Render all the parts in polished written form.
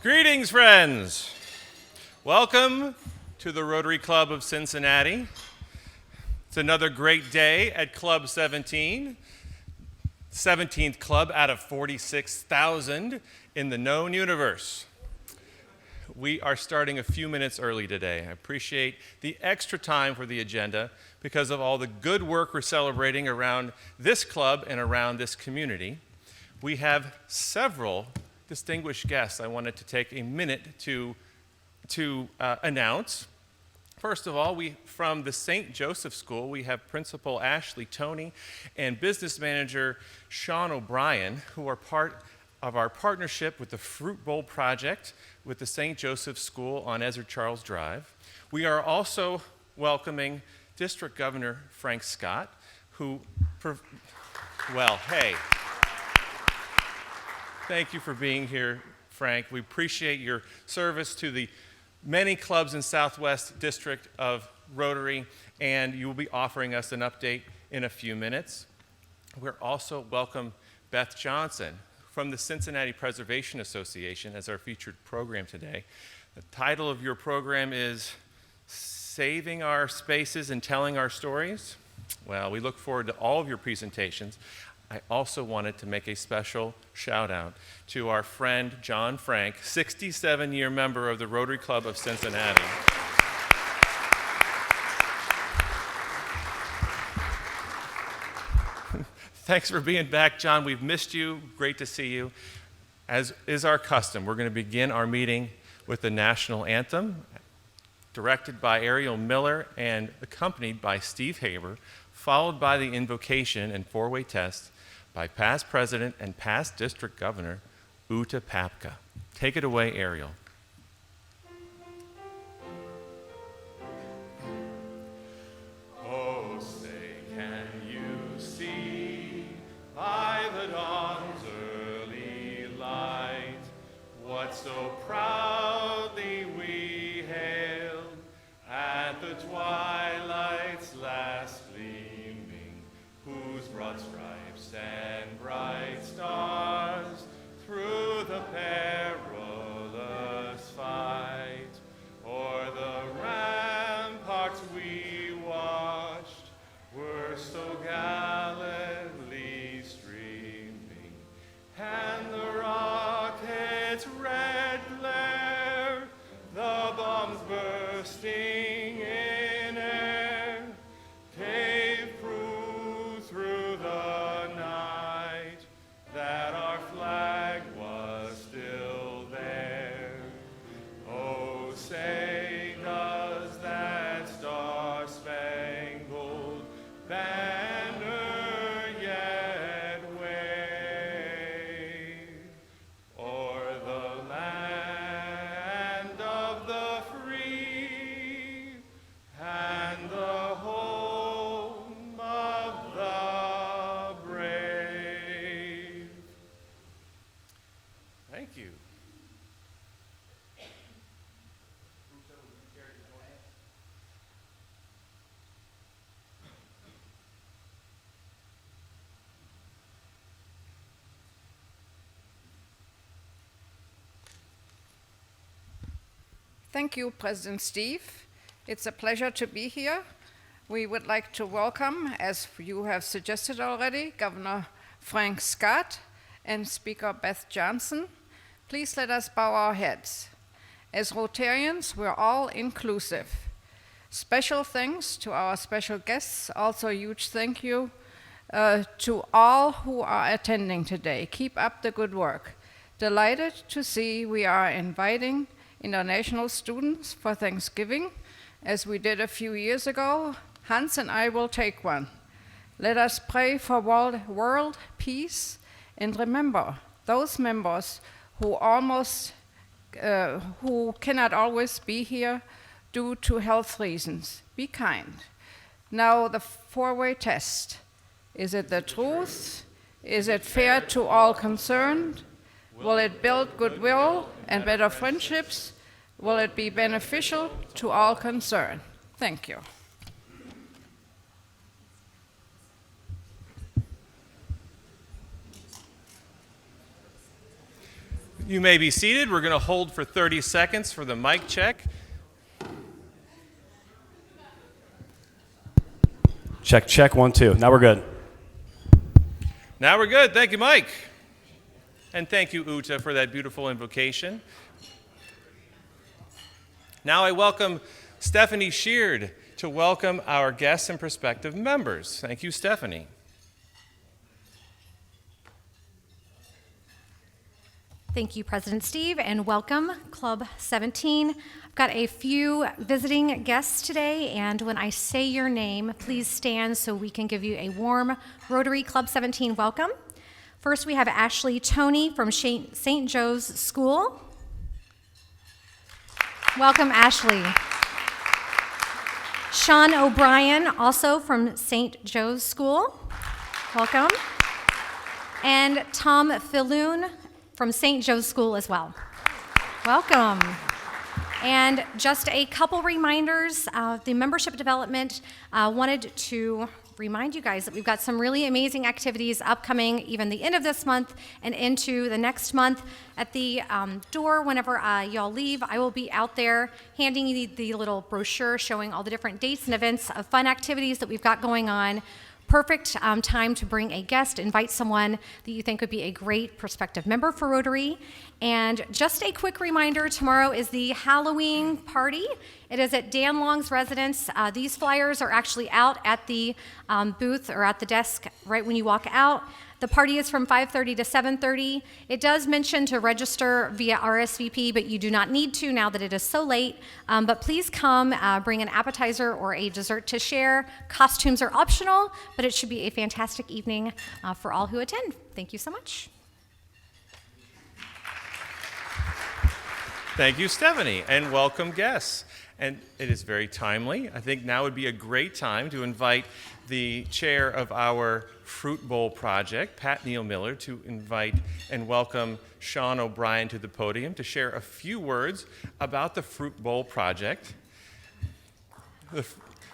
Greetings, friends. Welcome to the Rotary Club of Cincinnati. It's another great day at Club 17, 17th club out of 46,000 in the known universe. We are starting a few minutes early today. I appreciate the extra time for the agenda because of all the good work we're celebrating around this club and around this community. We have several distinguished guests I wanted to take a minute to announce. First of all, from the St. Joseph School, we have Principal Ashley Toney and Business Manager Sean O'Brien, who are part of our partnership with the Fruit Bowl Project with the St. Joseph School on Ezra Charles Drive. We are also welcoming District Governor Frank Scott, who, hey. Thank you for being here, Frank. We appreciate your service to the many clubs in Southwest District of Rotary, and you will be offering us an update in a few minutes. We're also welcome Beth Johnson from the Cincinnati Preservation Association as our featured program today. The title of your program is Saving Our Spaces and Telling Our Stories. Well, we look forward to all of your presentations. I also wanted to make a special shout out to our friend John Frank, 67-year member of the Rotary Club of Cincinnati. Thanks for being back, John. We've missed you. Great to see you. As is our custom, we're going to begin our meeting with the national anthem, directed by Ariel Miller and accompanied by Steve Haber, followed by the invocation and four-way test by past President and past District Governor Uta Papka. Take it away, Ariel. Oh, say, can you see by the dawn's early light what so proudly we hailed at the twilight's last gleaming, whose broad stripes and bright stars through the perilous fight o'er the ramparts we watched were so gallantly streaming, and the rocket's red glare, the bombs bursting in air, gave proof through the night that our flag was still there. Oh, say does that star-spangled banner yet wave o'er the land of the free and the home of the brave? Thank you. Thank you, President Steve. It's a pleasure to be here. We would like to welcome, as you have suggested already, Governor Frank Scott and Speaker Beth Johnson. Please let us bow our heads. As Rotarians, we're all inclusive. Special thanks to our special guests. Also a huge thank you to all who are attending today. Keep up the good work. Delighted to see we are inviting international students for Thanksgiving, as we did a few years ago. Hans and I will take one. Let us pray for world peace and remember those members who cannot always be here due to health reasons. Be kind. Now the four-way test. Is it the truth? Is it fair to all concerned? Will it build goodwill and better friendships? Will it be beneficial to all concerned? Thank you. You may be seated. We're going to hold for 30 seconds for the mic check. Check, check, 1, 2. Now we're good. Now we're good. Thank you, Mike. And thank you, Uta, for that beautiful invocation. Now I welcome Stephanie Sheard to welcome our guests and prospective members. Thank you, Stephanie. Thank you, President Steve, and welcome, Club 17. I've got a few visiting guests today, and when I say your name, please stand so we can give you a warm Rotary Club 17 welcome. First, we have Ashley Toney from St. Joe's School. Welcome, Ashley. Sean O'Brien, also from St. Joe's School. Welcome. And Tom Filloon from St. Joe's School as well. Welcome. And just a couple reminders. The membership development wanted to remind you guys that we've got some really amazing activities upcoming, even the end of this month and into the next month. At the door, whenever y'all leave, I will be out there handing you the little brochure showing all the different dates and events of fun activities that we've got going on. Perfect time to bring a guest, invite someone that you think would be a great prospective member for Rotary. And just a quick reminder, tomorrow is the Halloween party. It is at Dan Long's residence. These flyers are actually out at the booth or at the desk right when you walk out. The party is from 5:30 to 7:30. It does mention to register via RSVP, but you do not need to now that it is so late. But please come, bring an appetizer or a dessert to share. Costumes are optional, but it should be a fantastic evening for all who attend. Thank you so much. Thank you, Stephanie, and welcome guests. And it is very timely. I think now would be a great time to invite the chair of our Fruit Bowl project, Pat Neal Miller, to invite and welcome Sean O'Brien to the podium to share a few words about the Fruit Bowl project.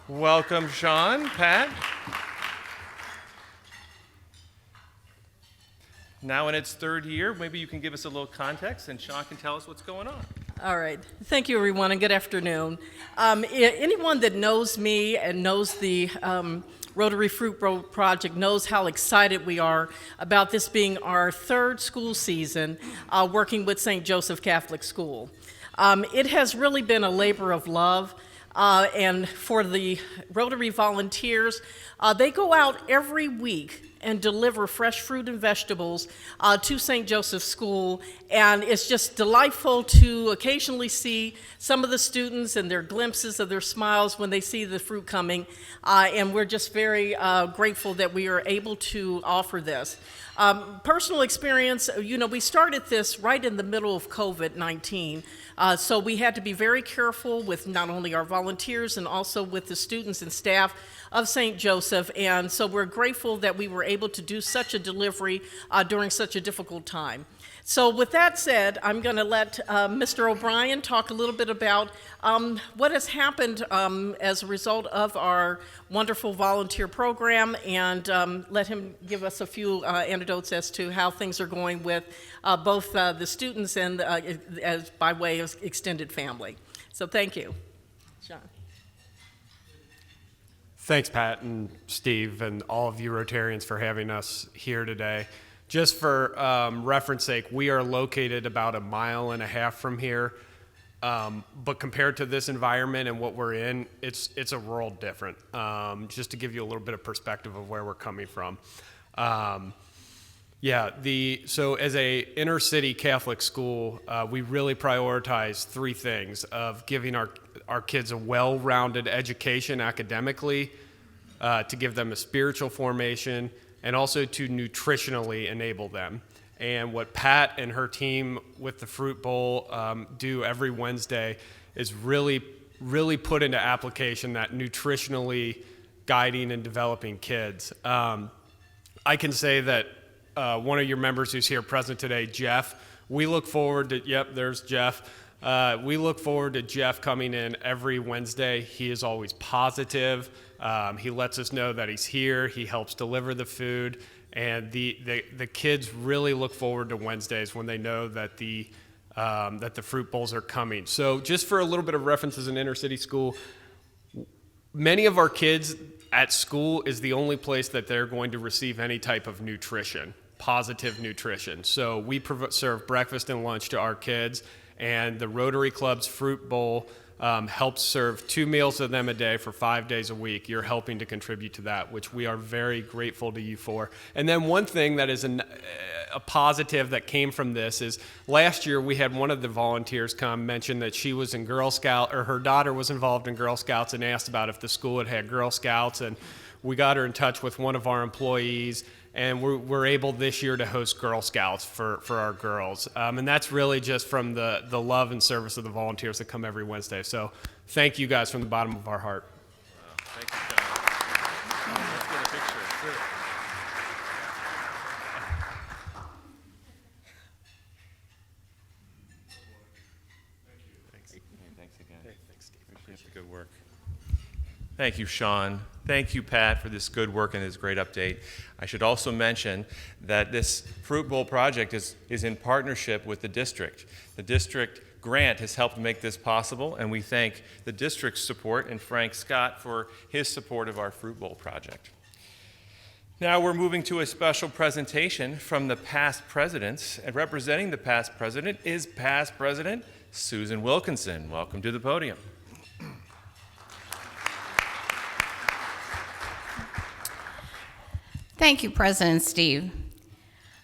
Welcome, Sean, Pat. Now in its third year, maybe you can give us a little context and Sean can tell us what's going on. All right. Thank you, everyone, and good afternoon. Anyone that knows me and knows the Rotary Fruit Bowl Project knows how excited we are about this being our third school season working with St. Joseph Catholic School. It has really been a labor of love. And for the Rotary volunteers, they go out every week and deliver fresh fruit and vegetables to St. Joseph's School. And it's just delightful to occasionally see some of the students and their glimpses of their smiles when they see the fruit coming. And we're just very grateful that we are able to offer this. Personal experience, we started this right in the middle of COVID-19. So we had to be very careful with not only our volunteers and also with the students and staff of St. Joseph. And so we're grateful that we were able to do such a delivery during such a difficult time. So with that said, I'm going to let Mr. O'Brien talk a little bit about what has happened as a result of our wonderful volunteer program, and let him give us a few anecdotes as to how things are going with both the students and as by way of extended family. So thank you. John. Thanks, Pat and Steve and all of you Rotarians for having us here today. Just for reference sake, we are located about 1.5 miles from here, but compared to this environment and what we're in, it's a world different. Just to give you a little bit of perspective of where we're coming from. So as a inner city Catholic school, we really prioritize 3 things of giving our kids a well-rounded education academically, to give them a spiritual formation, and also to nutritionally enable them. And what Pat and her team with the Fruit Bowl do every Wednesday is really put into application that nutritionally guiding and developing kids. I can say that one of your members who's here present today, Jeff, we look forward to, there's Jeff. We look forward to Jeff coming in every Wednesday. He is always positive. He lets us know that he's here. He helps deliver the food. And the kids really look forward to Wednesdays when they know that the fruit bowls are coming. So just for a little bit of reference, as an inner city school, many of our kids at school is the only place that they're going to receive any type of nutrition, positive nutrition. So we serve breakfast and lunch to our kids, and the Rotary Club's fruit bowl helps serve 2 meals to them a day for 5 days a week. You're helping to contribute to that, which we are very grateful to you for. And then one thing that is a positive that came from this is last year we had one of the volunteers come mention that she was in Girl Scout, or her daughter was involved in Girl Scouts, and asked about if the school had Girl Scouts, and we got her in touch with one of our employees, and we're able this year to host Girl Scouts for our girls. And that's really just from the love and service of the volunteers that come every Wednesday. So thank you guys from the bottom of our heart. Wow, thank you, John. Let's get a picture. Sure. Thanks again. Thanks, Steve. Appreciate the good work. Thank you, Sean. Thank you, Pat, for this good work and this great update. I should also mention that this Fruit Bowl project is in partnership with the district. The district grant has helped make this possible, and we thank the district's support and Frank Scott for his support of our Fruit Bowl project. Now we're moving to a special presentation from the past presidents, and representing the past president is past president Susan Wilkinson. Welcome to the podium. Thank you, President Steve.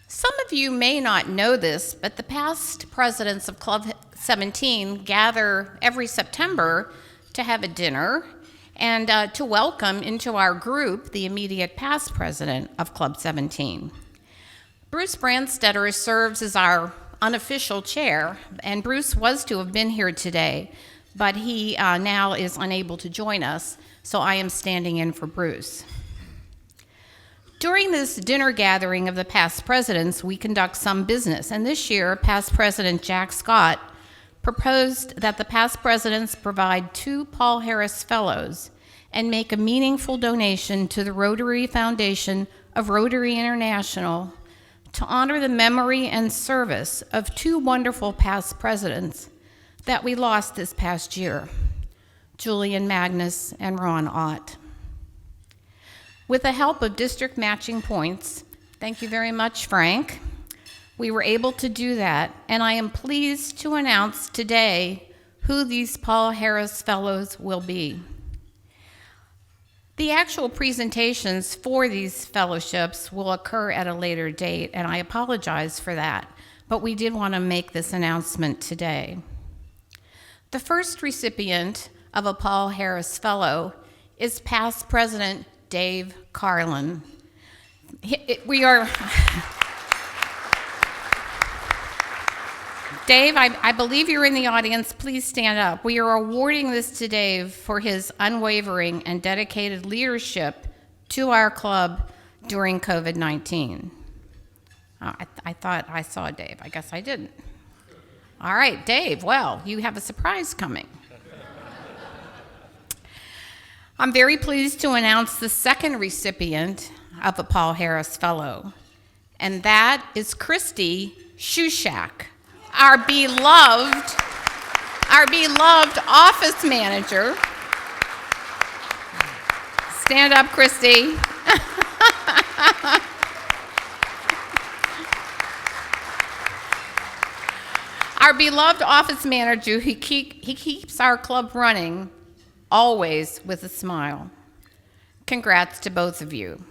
Some of you may not know this, but the past presidents of Club 17 gather every September to have a dinner and to welcome into our group the immediate past president of Club 17. Bruce Brandstetter serves as our unofficial chair, and Bruce was to have been here today, but he now is unable to join us, so I am standing in for Bruce. During this dinner gathering of the past presidents, we conduct some business, and this year, past President Jack Scott proposed that the past presidents provide 2 Paul Harris Fellows and make a meaningful donation to the Rotary Foundation of Rotary International to honor the memory and service of 2 wonderful past presidents that we lost this past year, Julian Magnus and Ron Ott. With the help of district matching points, thank you very much, Frank, we were able to do that, and I am pleased to announce today who these Paul Harris Fellows will be. The actual presentations for these fellowships will occur at a later date, and I apologize for that, but we did want to make this announcement today. The first recipient of a Paul Harris Fellow is past President Dave Carlin. Dave, I believe you're in the audience. Please stand up. We are awarding this to Dave for his unwavering and dedicated leadership to our club during COVID-19. I thought I saw Dave. I guess I didn't. All right, Dave, well, you have a surprise coming. I'm very pleased to announce the second recipient of a Paul Harris Fellow, and that is Christy Shushak, our beloved office manager. Stand up, Christy. Our beloved office manager, he keeps our club running always with a smile. Congrats to both of you.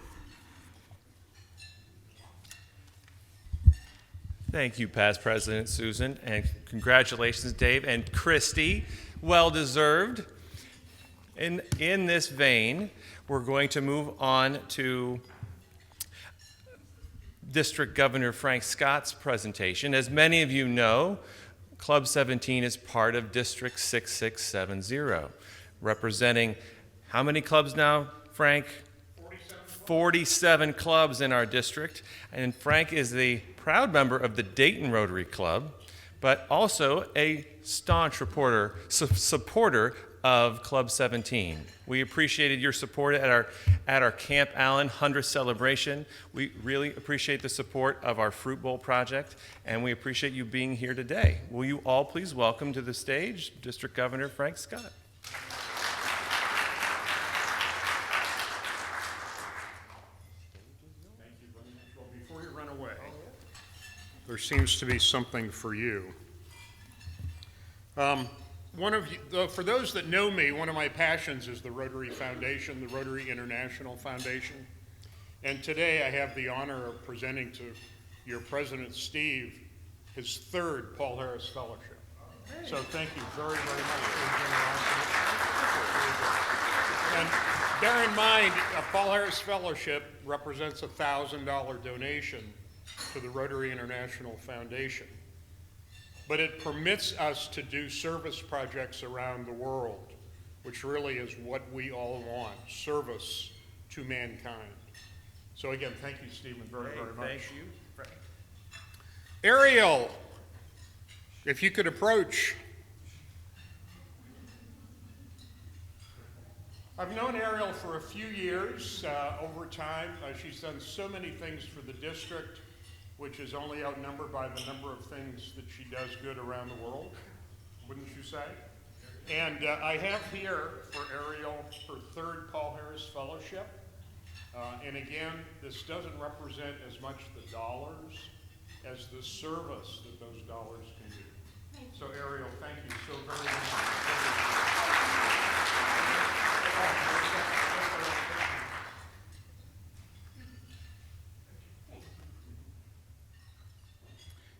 Thank you, past President Susan, and congratulations, Dave and Christy. Well deserved. In this vein, we're going to move on to District Governor Frank Scott's presentation. As many of you know, Club 17 is part of District 6670. Representing how many clubs now, Frank? 47 clubs in our district. And Frank is the proud member of the Dayton Rotary Club, but also a staunch supporter of Club 17. We appreciated your support at our Camp Allen 100th celebration. We really appreciate the support of our Fruit Bowl project, and we appreciate you being here today. Will you all please welcome to the stage District Governor Frank Scott. Thank you very much. Well, before you run away, there seems to be something for you. For those that know me, one of my passions is the Rotary Foundation, the Rotary International Foundation. And today I have the honor of presenting to your president, Steve, his third Paul Harris Fellowship. So thank you very, very much for your generosity. And bear in mind, a Paul Harris Fellowship represents a $1,000 donation to the Rotary International Foundation. But it permits us to do service projects around the world, which really is what we all want, service to mankind. So again, thank you, Stephen, very, very much. Thank you, Frank. Ariel, if you could approach. I've known Ariel for a few years over time. She's done so many things for the district, which is only outnumbered by the number of things that she does good around the world, wouldn't you say? And I have here for Ariel her third Paul Harris Fellowship. And again, this doesn't represent as much the dollars as the service that those dollars can do. So Ariel, thank you so very much.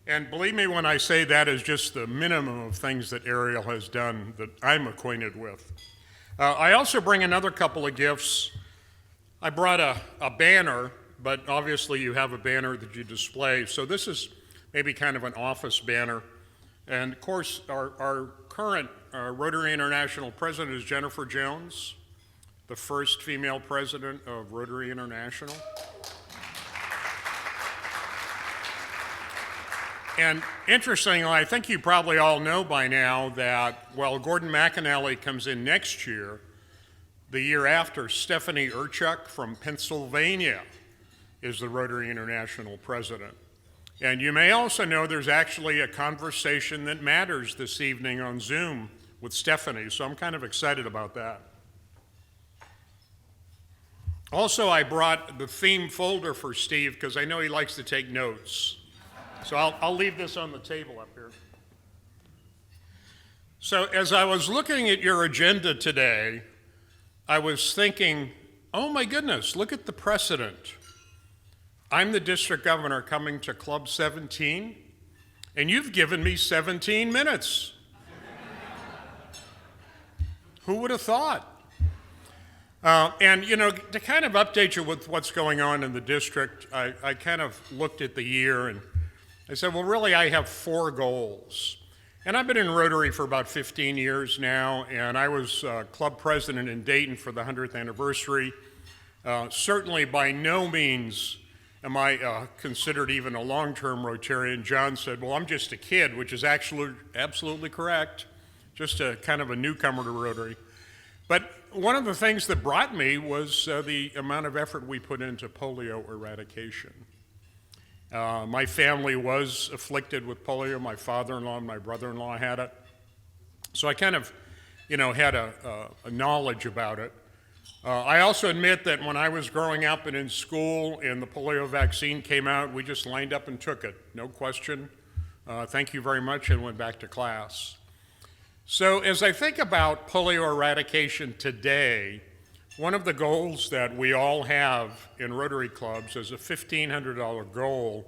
And believe me when I say that is just the minimum of things that Ariel has done that I'm acquainted with. I also bring another couple of gifts. I brought a banner, but obviously you have a banner that you display. So this is maybe kind of an office banner. And of course, our current Rotary International president is Jennifer Jones, the first female president of Rotary International. And interestingly, I think you probably all know by now that while Gordon McAnally comes in next year, the year after, Stephanie Urchuk from Pennsylvania is the Rotary International president. And you may also know there's actually a conversation that matters this evening on Zoom with Stephanie, so I'm kind of excited about that. Also, I brought the theme folder for Steve because I know he likes to take notes. So I'll leave this on the table up here. So as I was looking at your agenda today, I was thinking, oh my goodness, look at the precedent. I'm the district governor coming to Club 17, and you've given me 17 minutes. Who would have thought? And, you know, to kind of update you with what's going on in the district, I kind of looked at the year and I said, well, really, I have 4 goals. And I've been in Rotary for about 15 years now, and I was club president in Dayton for the 100th anniversary. Certainly, by no means am I considered even a long-term Rotarian. John said, well, I'm just a kid, which is actually absolutely correct, just a kind of a newcomer to Rotary. But one of the things that brought me was the amount of effort we put into polio eradication. My family was afflicted with polio. My father-in-law and my brother-in-law had it. So I kind of, you know, had a knowledge about it. I also admit that when I was growing up and in school and the polio vaccine came out, we just lined up and took it, no question. Thank you very much, and went back to class. So as I think about polio eradication today, one of the goals that we all have in Rotary clubs is a $1,500 goal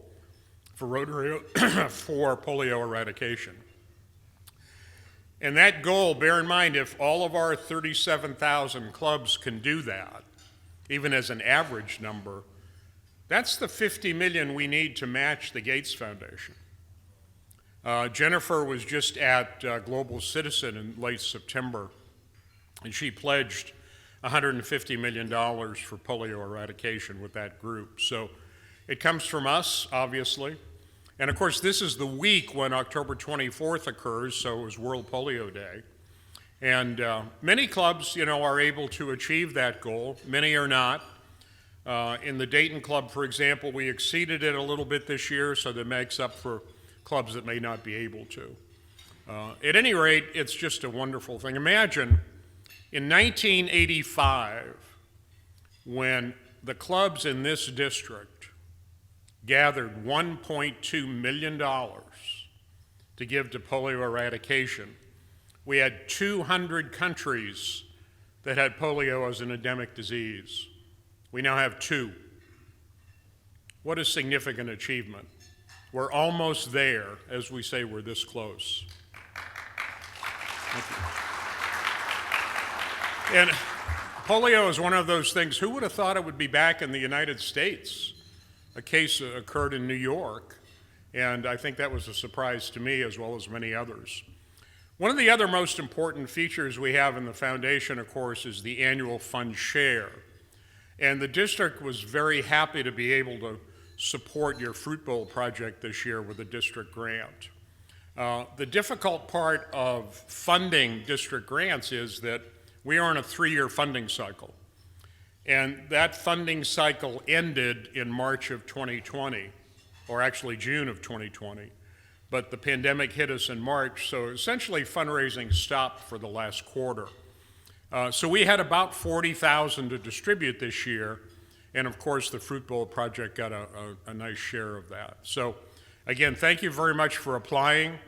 for Rotary for polio eradication. And that goal, bear in mind, if all of our 37,000 clubs can do that, even as an average number, that's the $50 million we need to match the Gates Foundation. Jennifer was just at Global Citizen in late September, and she pledged $150 million for polio eradication with that group. So it comes from us, obviously. And of course, this is the week when October 24th occurs, so it was World Polio Day. And many clubs, are able to achieve that goal. Many are not. In the Dayton Club, for example, we exceeded it a little bit this year, so that makes up for clubs that may not be able to. At any rate, it's just a wonderful thing. Imagine in 1985, when the clubs in this district gathered $1.2 million to give to polio eradication. We had 200 countries that had polio as an endemic disease. We now have 2. What a significant achievement. We're almost there. As we say, we're this close. Thank you. And polio is one of those things, who would have thought it would be back in the United States? A case occurred in New York, and I think that was a surprise to me as well as many others. One of the other most important features we have in the foundation, of course, is the annual fund share. And the district was very happy to be able to support your Fruit Bowl project this year with a district grant. The difficult part of funding district grants is that we are on a 3-year funding cycle. And that funding cycle ended in March of 2020, or actually June of 2020. But the pandemic hit us in March, so essentially fundraising stopped for the last quarter. So we had about $40,000 to distribute this year, and of course the Fruit Bowl project got a nice share of that. So again, thank you very much for applying.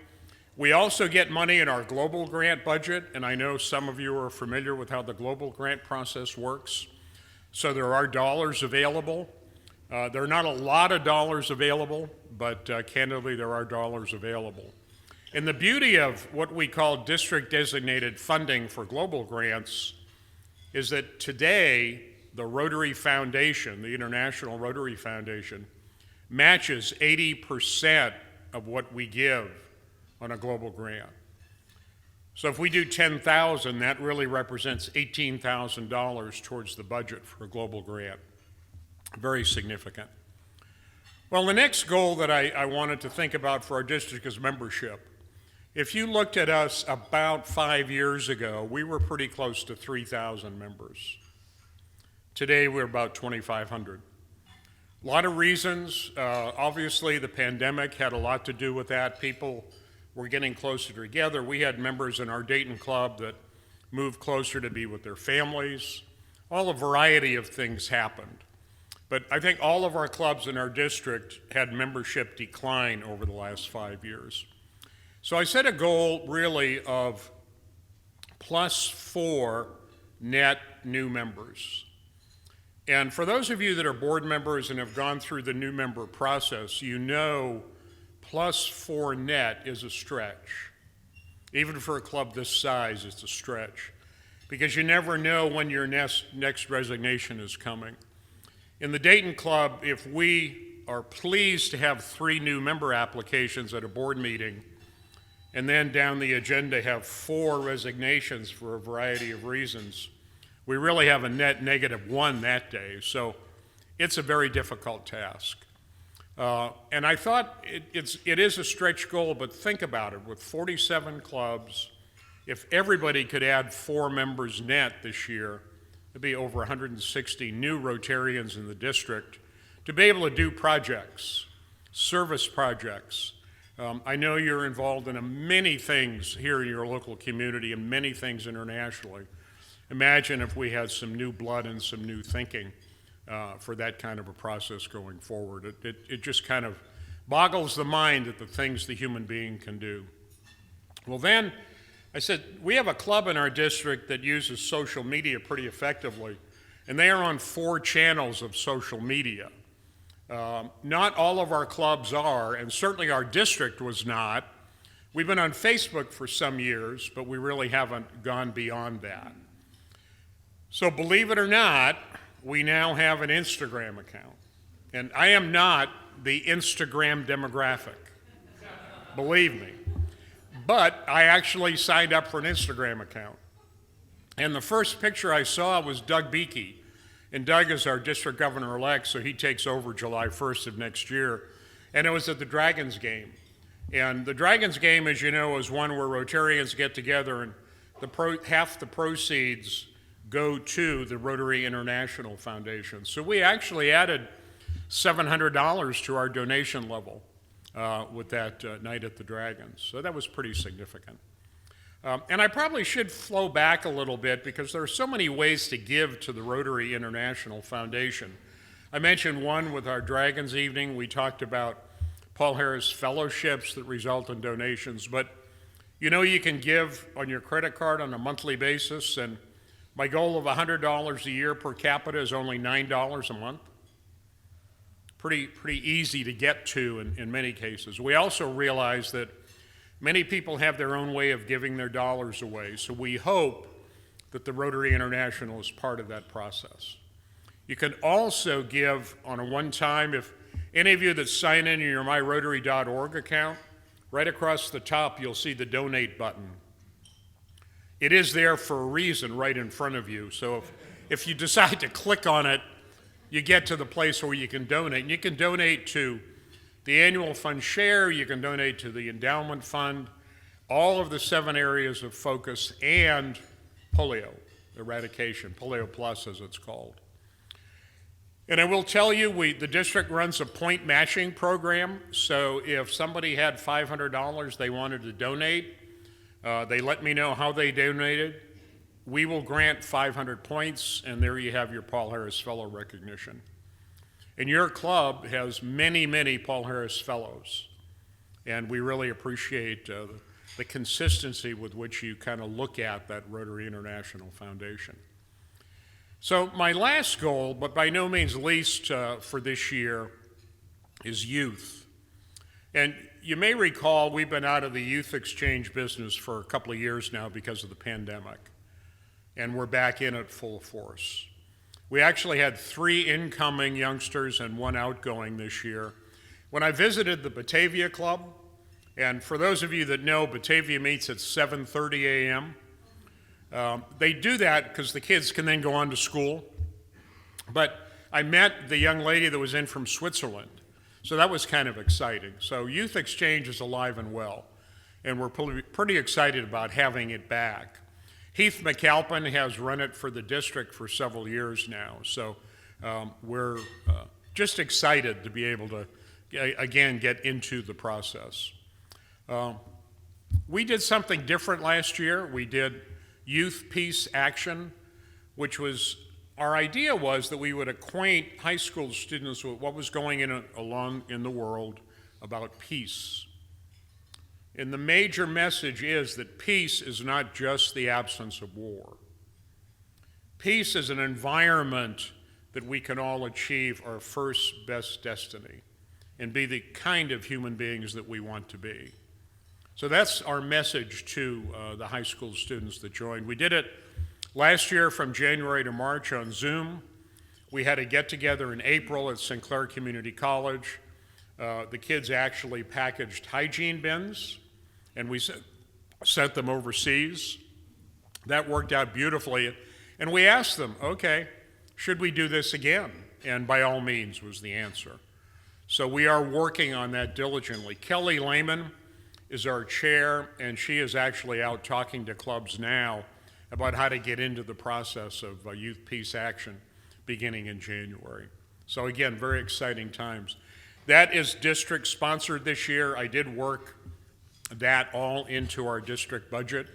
We also get money in our global grant budget, and I know some of you are familiar with how the global grant process works. So there are dollars available. There are not a lot of dollars available, but candidly there are dollars available. And the beauty of what we call district designated funding for global grants is that today the Rotary Foundation, the International Rotary Foundation, matches 80% of what we give on a global grant. So if we do 10,000, that really represents $18,000 towards the budget for a global grant. Very significant. Well, the next goal that I wanted to think about for our district is membership. If you looked at us about 5 years ago, we were pretty close to 3,000 members. Today, we're about 2,500. A lot of reasons. Obviously, the pandemic had a lot to do with that. People were getting closer together. We had members in our Dayton Club that moved closer to be with their families. All a variety of things happened. But I think all of our clubs in our district had membership decline over the last 5 years. So I set a goal really of +4 net new members. And for those of you that are board members and have gone through the new member process, you know +4 net is a stretch. Even for a club this size, it's a stretch, because you never know when your next resignation is coming. In the Dayton Club, if we are pleased to have 3 new member applications at a board meeting, and then down the agenda have 4 resignations for a variety of reasons, we really have a net -1 that day. So it's a very difficult task. And I thought it is a stretch goal, but think about it. With 47 clubs, if everybody could add 4 members net this year, it'd be over 160 new Rotarians in the district to be able to do projects, service projects. I know you're involved in many things here in your local community and many things internationally. Imagine if we had some new blood and some new thinking for that kind of a process going forward. It just kind of boggles the mind at the things the human being can do. Well, then I said, we have a club in our district that uses social media pretty effectively, and they are on 4 channels of social media. Not all of our clubs are, and certainly our district was not. We've been on Facebook for some years, but we really haven't gone beyond that. So believe it or not, we now have an Instagram account. And I am not the Instagram demographic, believe me. But I actually signed up for an Instagram account. And the first picture I saw was Doug Beakey. And Doug is our district governor-elect, so he takes over July 1st of next year. And it was at the Dragons game. And the Dragons game, as you know, is one where Rotarians get together and half the proceeds go to the Rotary International Foundation. So we actually added $700 to our donation level with that night at the Dragons. So that was pretty significant. And I probably should flow back a little bit because there are so many ways to give to the Rotary International Foundation. I mentioned one with our Dragons evening. We talked about Paul Harris fellowships that result in donations, but you know you can give on your credit card on a monthly basis, and my goal of $100 a year per capita is only $9 a month. Pretty easy to get to in many cases. We also realize that many people have their own way of giving their dollars away, so we hope that the Rotary International is part of that process. You can also give on a one-time, if any of you that sign in your myrotary.org account, right across the top you'll see the donate button. It is there for a reason right in front of you, so if you decide to click on it, you get to the place where you can donate. And you can donate to the annual fund share, you can donate to the endowment fund, all of the 7 areas of focus, and polio eradication, Polio Plus as it's called. And I will tell you, the district runs a point matching program, so if somebody had $500 they wanted to donate, they let me know how they donated. We will grant 500 points, and there you have your Paul Harris Fellow recognition. And your club has many, many Paul Harris Fellows, and we really appreciate the consistency with which you kind of look at that Rotary International Foundation. So my last goal, but by no means least for this year, is youth. And you may recall we've been out of the youth exchange business for a couple of years now because of the pandemic, and we're back in it full force. We actually had 3 incoming youngsters and 1 outgoing this year. When I visited the Batavia Club, and for those of you that know, Batavia meets at 7:30 a.m., they do that because the kids can then go on to school. But I met the young lady that was in from Switzerland, so that was kind of exciting. So Youth Exchange is alive and well, and we're pretty excited about having it back. Heath McAlpin has run it for the district for several years now, so we're just excited to be able to, again, get into the process. We did something different last year. We did Youth Peace Action, which was, our idea was that we would acquaint high school students with what was going along in the world about peace. And the major message is that peace is not just the absence of war. Peace is an environment that we can all achieve our first best destiny and be the kind of human beings that we want to be. So that's our message to the high school students that joined. We did it last year from January to March on Zoom. We had a get-together in April at Sinclair Community College. The kids actually packaged hygiene bins, and we sent them overseas. That worked out beautifully. And we asked them, okay, should we do this again? And by all means was the answer. So we are working on that diligently. Kelly Lehman is our chair, and she is actually out talking to clubs now about how to get into the process of Youth Peace Action beginning in January. So again, very exciting times. That is district sponsored this year. I did work that all into our district budget.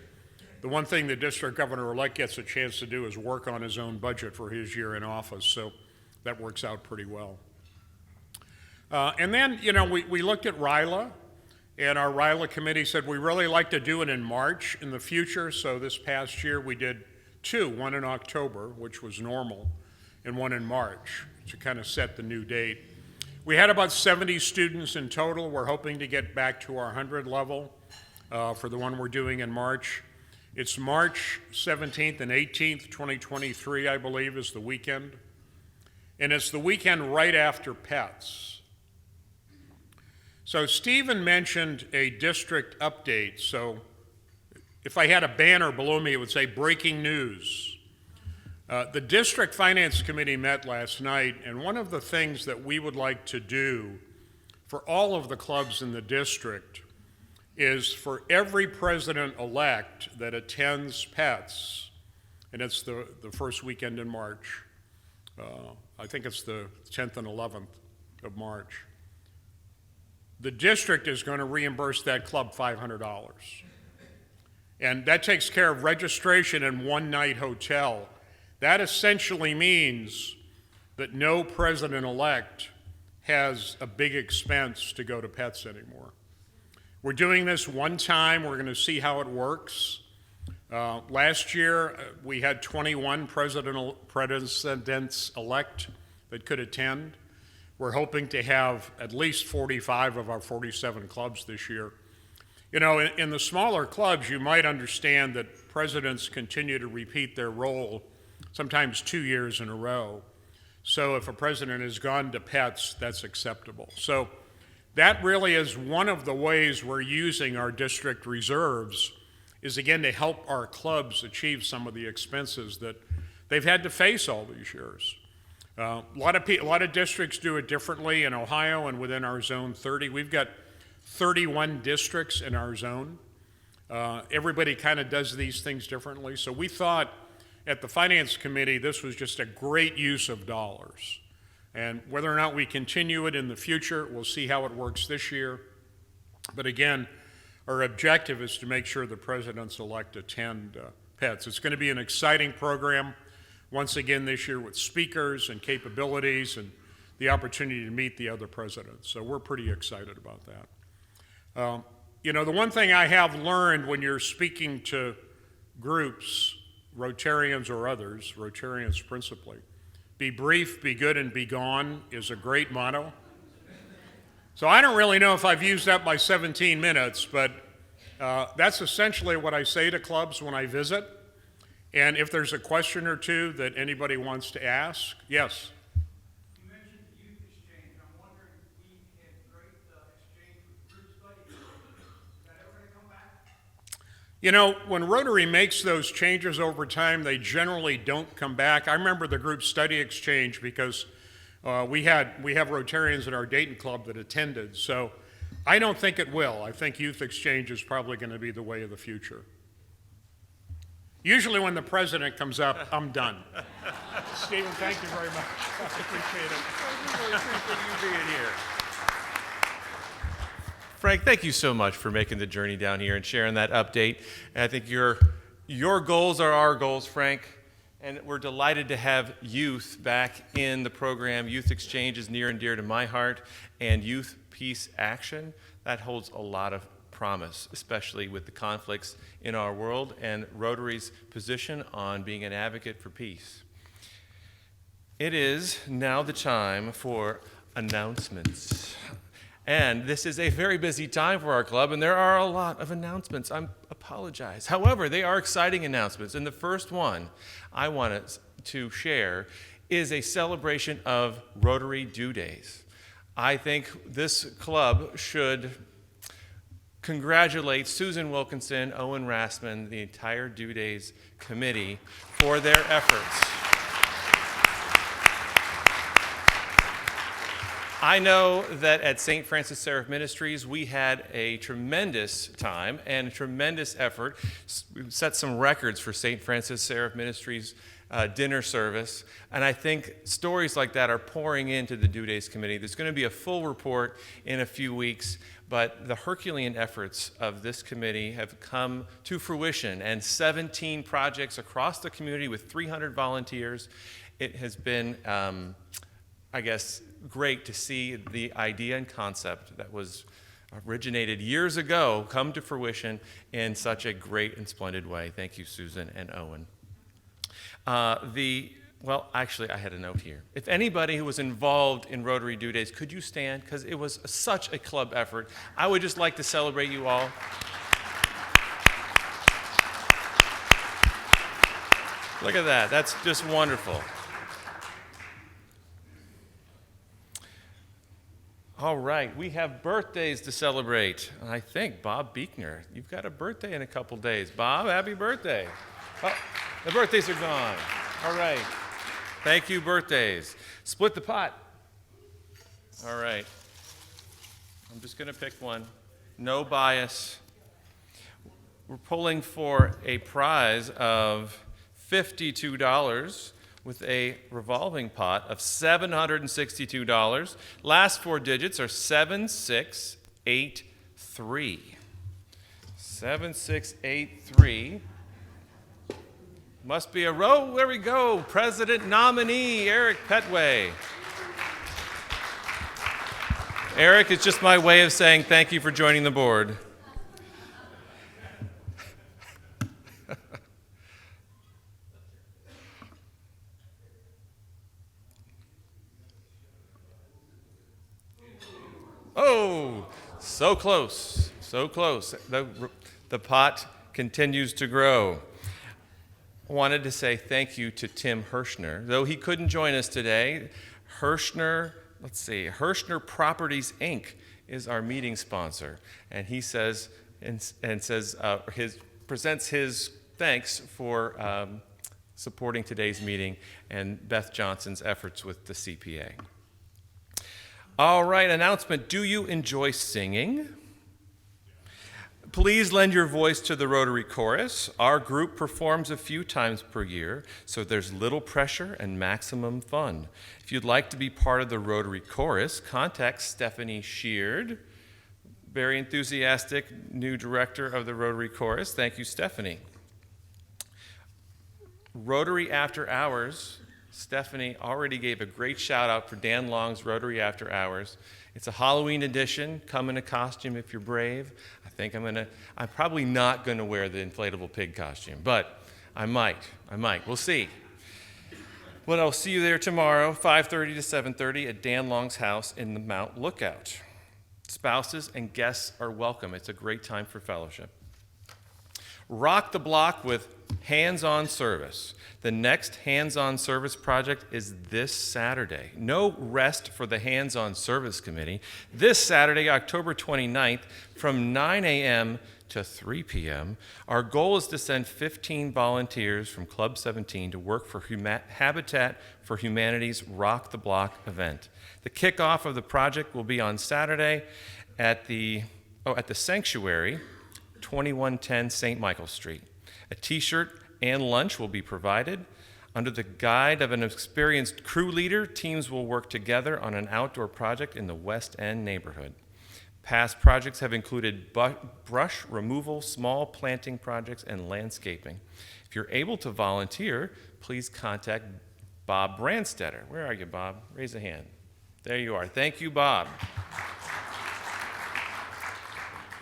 The one thing the district governor-elect gets a chance to do is work on his own budget for his year in office, so that works out pretty well. And then, you know, we looked at RILA, and our RILA committee said we really like to do it in March in the future, so this past year we did 2, one in October, which was normal, and one in March to kind of set the new date. We had about 70 students in total. We're hoping to get back to our 100 level for the one we're doing in March. It's March 17th and 18th, 2023, I believe, is the weekend. And it's the weekend right after Pets. So Stephen mentioned a district update. So if I had a banner below me, it would say breaking news. The District Finance Committee met last night, and one of the things that we would like to do for all of the clubs in the district is for every president-elect that attends PETS, and it's the first weekend in March, I think it's the 10th and 11th of March, the district is going to reimburse that club $500. And that takes care of registration and one-night hotel. That essentially means that no president-elect has a big expense to go to PETS anymore. We're doing this one time. We're going to see how it works. Last year, we had 21 presidents-elect that could attend. We're hoping to have at least 45 of our 47 clubs this year. You know, in the smaller clubs, you might understand that presidents continue to repeat their role, sometimes 2 years in a row. So if a president has gone to PETS, that's acceptable. So that really is one of the ways we're using our district reserves, is again to help our clubs achieve some of the expenses that they've had to face all these years. A lot of districts do it differently. In Ohio and within our Zone 30, we've got 31 districts in our zone. Everybody kind of does these things differently. So we thought at the Finance Committee this was just a great use of dollars. And whether or not we continue it in the future, we'll see how it works this year. But again, our objective is to make sure the presidents-elect attend PETS. It's going to be an exciting program once again this year with speakers and capabilities and the opportunity to meet the other presidents. So we're pretty excited about that. You know, the one thing I have learned when you're speaking to groups, Rotarians or others, Rotarians principally, be brief, be good, and be gone is a great motto. So I don't really know if I've used up my 17 minutes, but that's essentially what I say to clubs when I visit. And if there's a question or two that anybody wants to ask, yes? You mentioned the youth exchange. I'm wondering, we had great exchange with group studies. Is that ever going to come back? You know, when Rotary makes those changes over time, they generally don't come back. I remember the group study exchange because we have Rotarians in our Dayton club that attended. So I don't think it will. I think youth exchange is probably going to be the way of the future. Usually when the president comes up, I'm done. Stephen, thank you very much. I appreciate it. I really appreciate you being here. Frank, thank you so much for making the journey down here and sharing that update. And I think your goals are our goals, Frank. And we're delighted to have youth back in the program. Youth Exchange is near and dear to my heart. And Youth Peace Action, that holds a lot of promise, especially with the conflicts in our world and Rotary's position on being an advocate for peace. It is now the time for announcements. And this is a very busy time for our club, and there are a lot of announcements. I apologize. However, they are exciting announcements. And the first one I wanted to share is a celebration of Rotary Due Days. I think this club should congratulate Susan Wilkinson, Owen Rassman, the entire Due Days committee for their efforts. I know that at St. Francis Seraph Ministries, we had a tremendous time and a tremendous effort. We set some records for St. Francis Seraph Ministries dinner service, and I think stories like that are pouring into the Due Days Committee. There's going to be a full report in a few weeks, but the Herculean efforts of this committee have come to fruition, and 17 projects across the community with 300 volunteers. It has been, I guess, great to see the idea and concept that was originated years ago come to fruition in such a great and splendid way. Thank you, Susan and Owen. Well, actually, I had a note here. If anybody who was involved in Rotary Due Days, could you stand? Because it was such a club effort. I would just like to celebrate you all. Look at that. That's just wonderful. All right, we have birthdays to celebrate. I think Bob Beekner, you've got a birthday in a couple days. Bob, happy birthday. Oh, the birthdays are gone. All right. Thank you, birthdays. Split the pot. All right. I'm just going to pick one. No bias. we're pulling for a prize of $52 with a revolving pot of $762. Last four digits are 7683. 7683. Must be a row. There we go. President nominee Eric Petway. Eric, it's just my way of saying thank you for joining the board. Oh, so close, so close. The pot continues to grow. I wanted to say thank you to Tim Hirschner. Though he couldn't join us today, Hirschner Properties, Inc. is our meeting sponsor. And he says, presents his thanks for supporting today's meeting and Beth Johnson's efforts with the CPA. All right, announcement. Do you enjoy singing? Please lend your voice to the Rotary Chorus. Our group performs a few times per year, so there's little pressure and maximum fun. If you'd like to be part of the Rotary Chorus, contact Stephanie Sheard, very enthusiastic new director of the Rotary Chorus. Thank you, Stephanie. Rotary After Hours. Stephanie already gave a great shout out for Dan Long's Rotary After Hours. It's a Halloween edition. Come in a costume if you're brave. I'm probably not gonna wear the inflatable pig costume, but I might. We'll see. Well, I'll see you there tomorrow, 5:30 to 7:30 at Dan Long's house in the Mount Lookout. Spouses and guests are welcome. It's a great time for fellowship. Rock the block with hands-on service. The next hands-on service project is this Saturday. No rest for the hands-on service committee. This Saturday, October 29th, from 9 a.m. to 3 p.m., our goal is to send 15 volunteers from Club 17 to work for Habitat for Humanity's Rock the Block event. The kickoff of the project will be on Saturday at the Sanctuary, 2110 St. Michael Street. A t-shirt and lunch will be provided. Under the guide of an experienced crew leader, teams will work together on an outdoor project in the West End neighborhood. Past projects have included brush removal, small planting projects, and landscaping. If you're able to volunteer, please contact Bob Brandstetter. Where are you, Bob? Raise a hand. There you are. Thank you, Bob.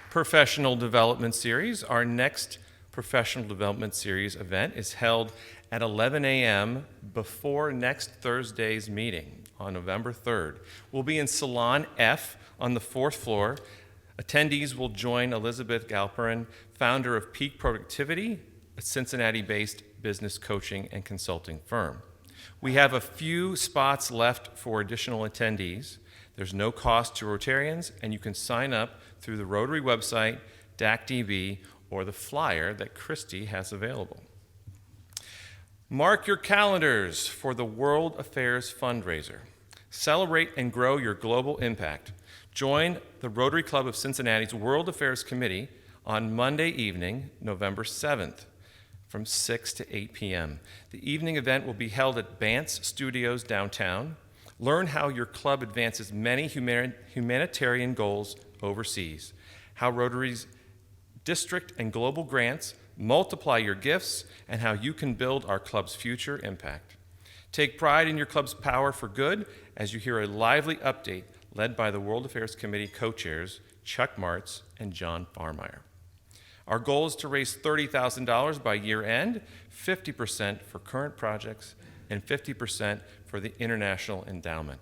Professional Development Series. Our next Professional Development Series event is held at 11 a.m. before next Thursday's meeting on November 3rd. We'll be in Salon F on the 4th floor. Attendees will join Elizabeth Galperin, founder of Peak Productivity, a Cincinnati-based business coaching and consulting firm. We have a few spots left for additional attendees. There's no cost to Rotarians, and you can sign up through the Rotary website, DACDB, or the flyer that Christy has available. Mark your calendars for the World Affairs fundraiser. Celebrate and grow your global impact. Join the Rotary Club of Cincinnati's World Affairs Committee on Monday evening, November 7th, from 6 to 8 p.m. The evening event will be held at Bance Studios downtown. Learn how your club advances many humanitarian goals overseas, how Rotary's district and global grants multiply your gifts, and how you can build our club's future impact. Take pride in your club's power for good as you hear a lively update led by the World Affairs Committee co-chairs Chuck Martz and John Farmeyer. Our goal is to raise $30,000 by year end, 50% for current projects and 50% for the International Endowment.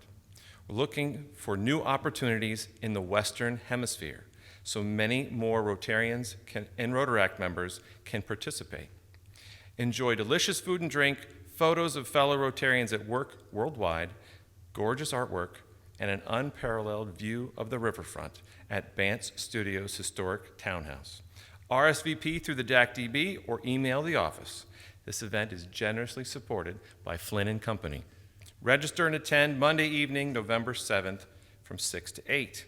We're looking for new opportunities in the Western Hemisphere, so many more Rotarians and Rotaract members can participate. Enjoy delicious food and drink, photos of fellow Rotarians at work worldwide, gorgeous artwork, and an unparalleled view of the riverfront at Bance Studios Historic Townhouse. RSVP through the DACDB or email the office. This event is generously supported by Flynn & Company. Register and attend Monday evening, November 7th from 6 to 8.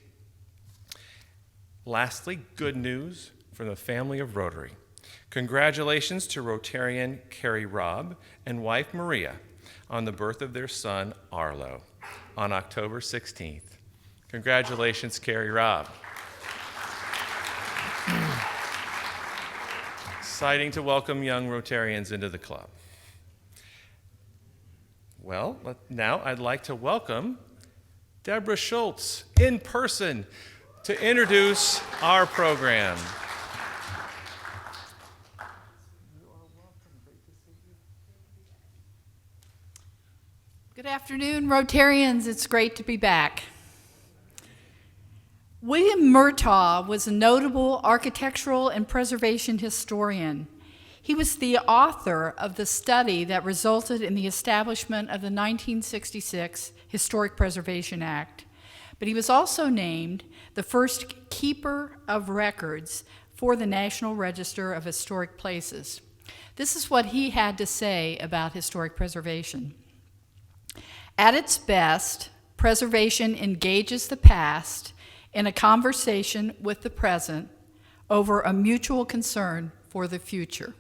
Lastly, good news from the family of Rotary. Congratulations to Rotarian Carrie Robb and wife Maria on the birth of their son Arlo on October 16th. Congratulations, Carrie Robb. Exciting to welcome young Rotarians into the club. Well, now I'd like to welcome Deborah Schultz in person to introduce our program. Good afternoon, Rotarians. It's great to be back. William Murtaugh was a notable architectural and preservation historian. He was the author of the study that resulted in the establishment of the 1966 Historic Preservation Act. But he was also named the first keeper of records for the National Register of Historic Places. This is what he had to say about historic preservation. At its best, preservation engages the past in a conversation with the present over a mutual concern for the future.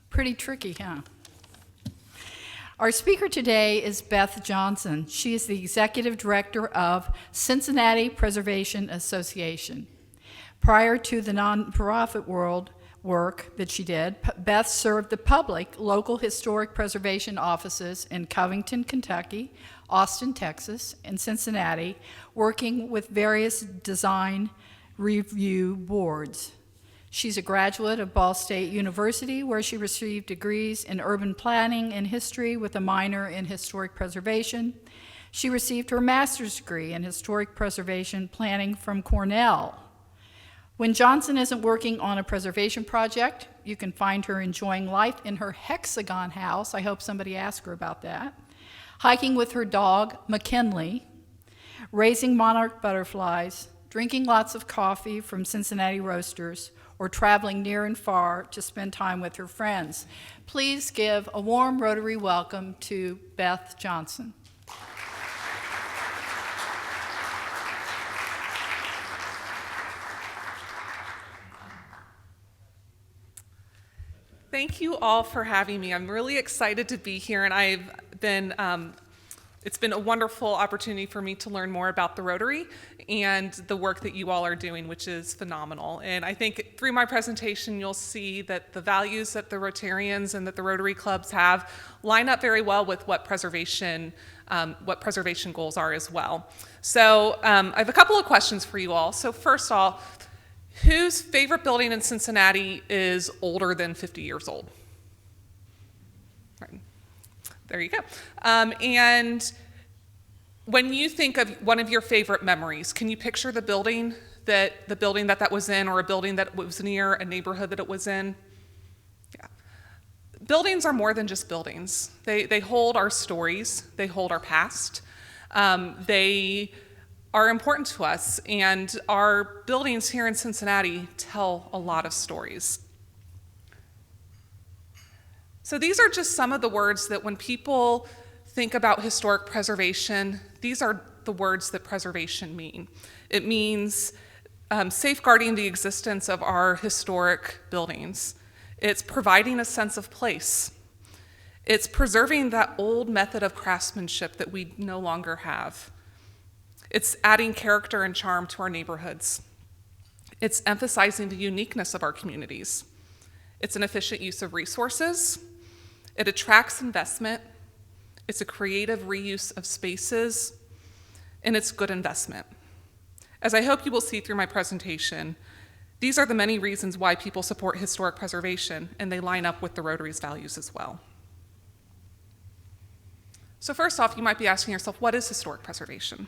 Pretty tricky, huh? Our speaker today is Beth Johnson. She is the executive director of Cincinnati Preservation Association. Prior to the nonprofit work that she did, Beth served the public local historic preservation offices in Covington, Kentucky, Austin, Texas, and Cincinnati, working with various design review boards. She's a graduate of Ball State University, where she received degrees in urban planning and history with a minor in historic preservation. She received her master's degree in historic preservation planning from Cornell. When Johnson isn't working on a preservation project, you can find her enjoying life in her hexagon house. I hope somebody asked her about that. Hiking with her dog, McKinley, raising monarch butterflies, drinking lots of coffee from Cincinnati roasters, or traveling near and far to spend time with her friends. Please give a warm Rotary welcome to Beth Johnson. Thank you all for having me. I'm really excited to be here, and it's been a wonderful opportunity for me to learn more about the Rotary and the work that you all are doing, which is phenomenal. And I think through my presentation, you'll see that the values that the Rotarians and that the Rotary clubs have line up very well with what preservation goals are as well. So I have a couple of questions for you all. So first off, whose favorite building in Cincinnati is older than 50 years old? Right. There you go. And when you think of one of your favorite memories, can you picture the building that was in, or a building that was near, a neighborhood that it was in? Yeah. Buildings are more than just buildings. They hold our stories. They hold our past. They are important to us, and our buildings here in Cincinnati tell a lot of stories. So these are just some of the words that when people think about historic preservation, these are the words that preservation mean. It means safeguarding the existence of our historic buildings. It's providing a sense of place. It's preserving that old method of craftsmanship that we no longer have. It's adding character and charm to our neighborhoods. It's emphasizing the uniqueness of our communities. It's an efficient use of resources. It attracts investment. It's a creative reuse of spaces, and it's good investment. As I hope you will see through my presentation, these are the many reasons why people support historic preservation, and they line up with the Rotary's values as well. So first off, you might be asking yourself, what is historic preservation?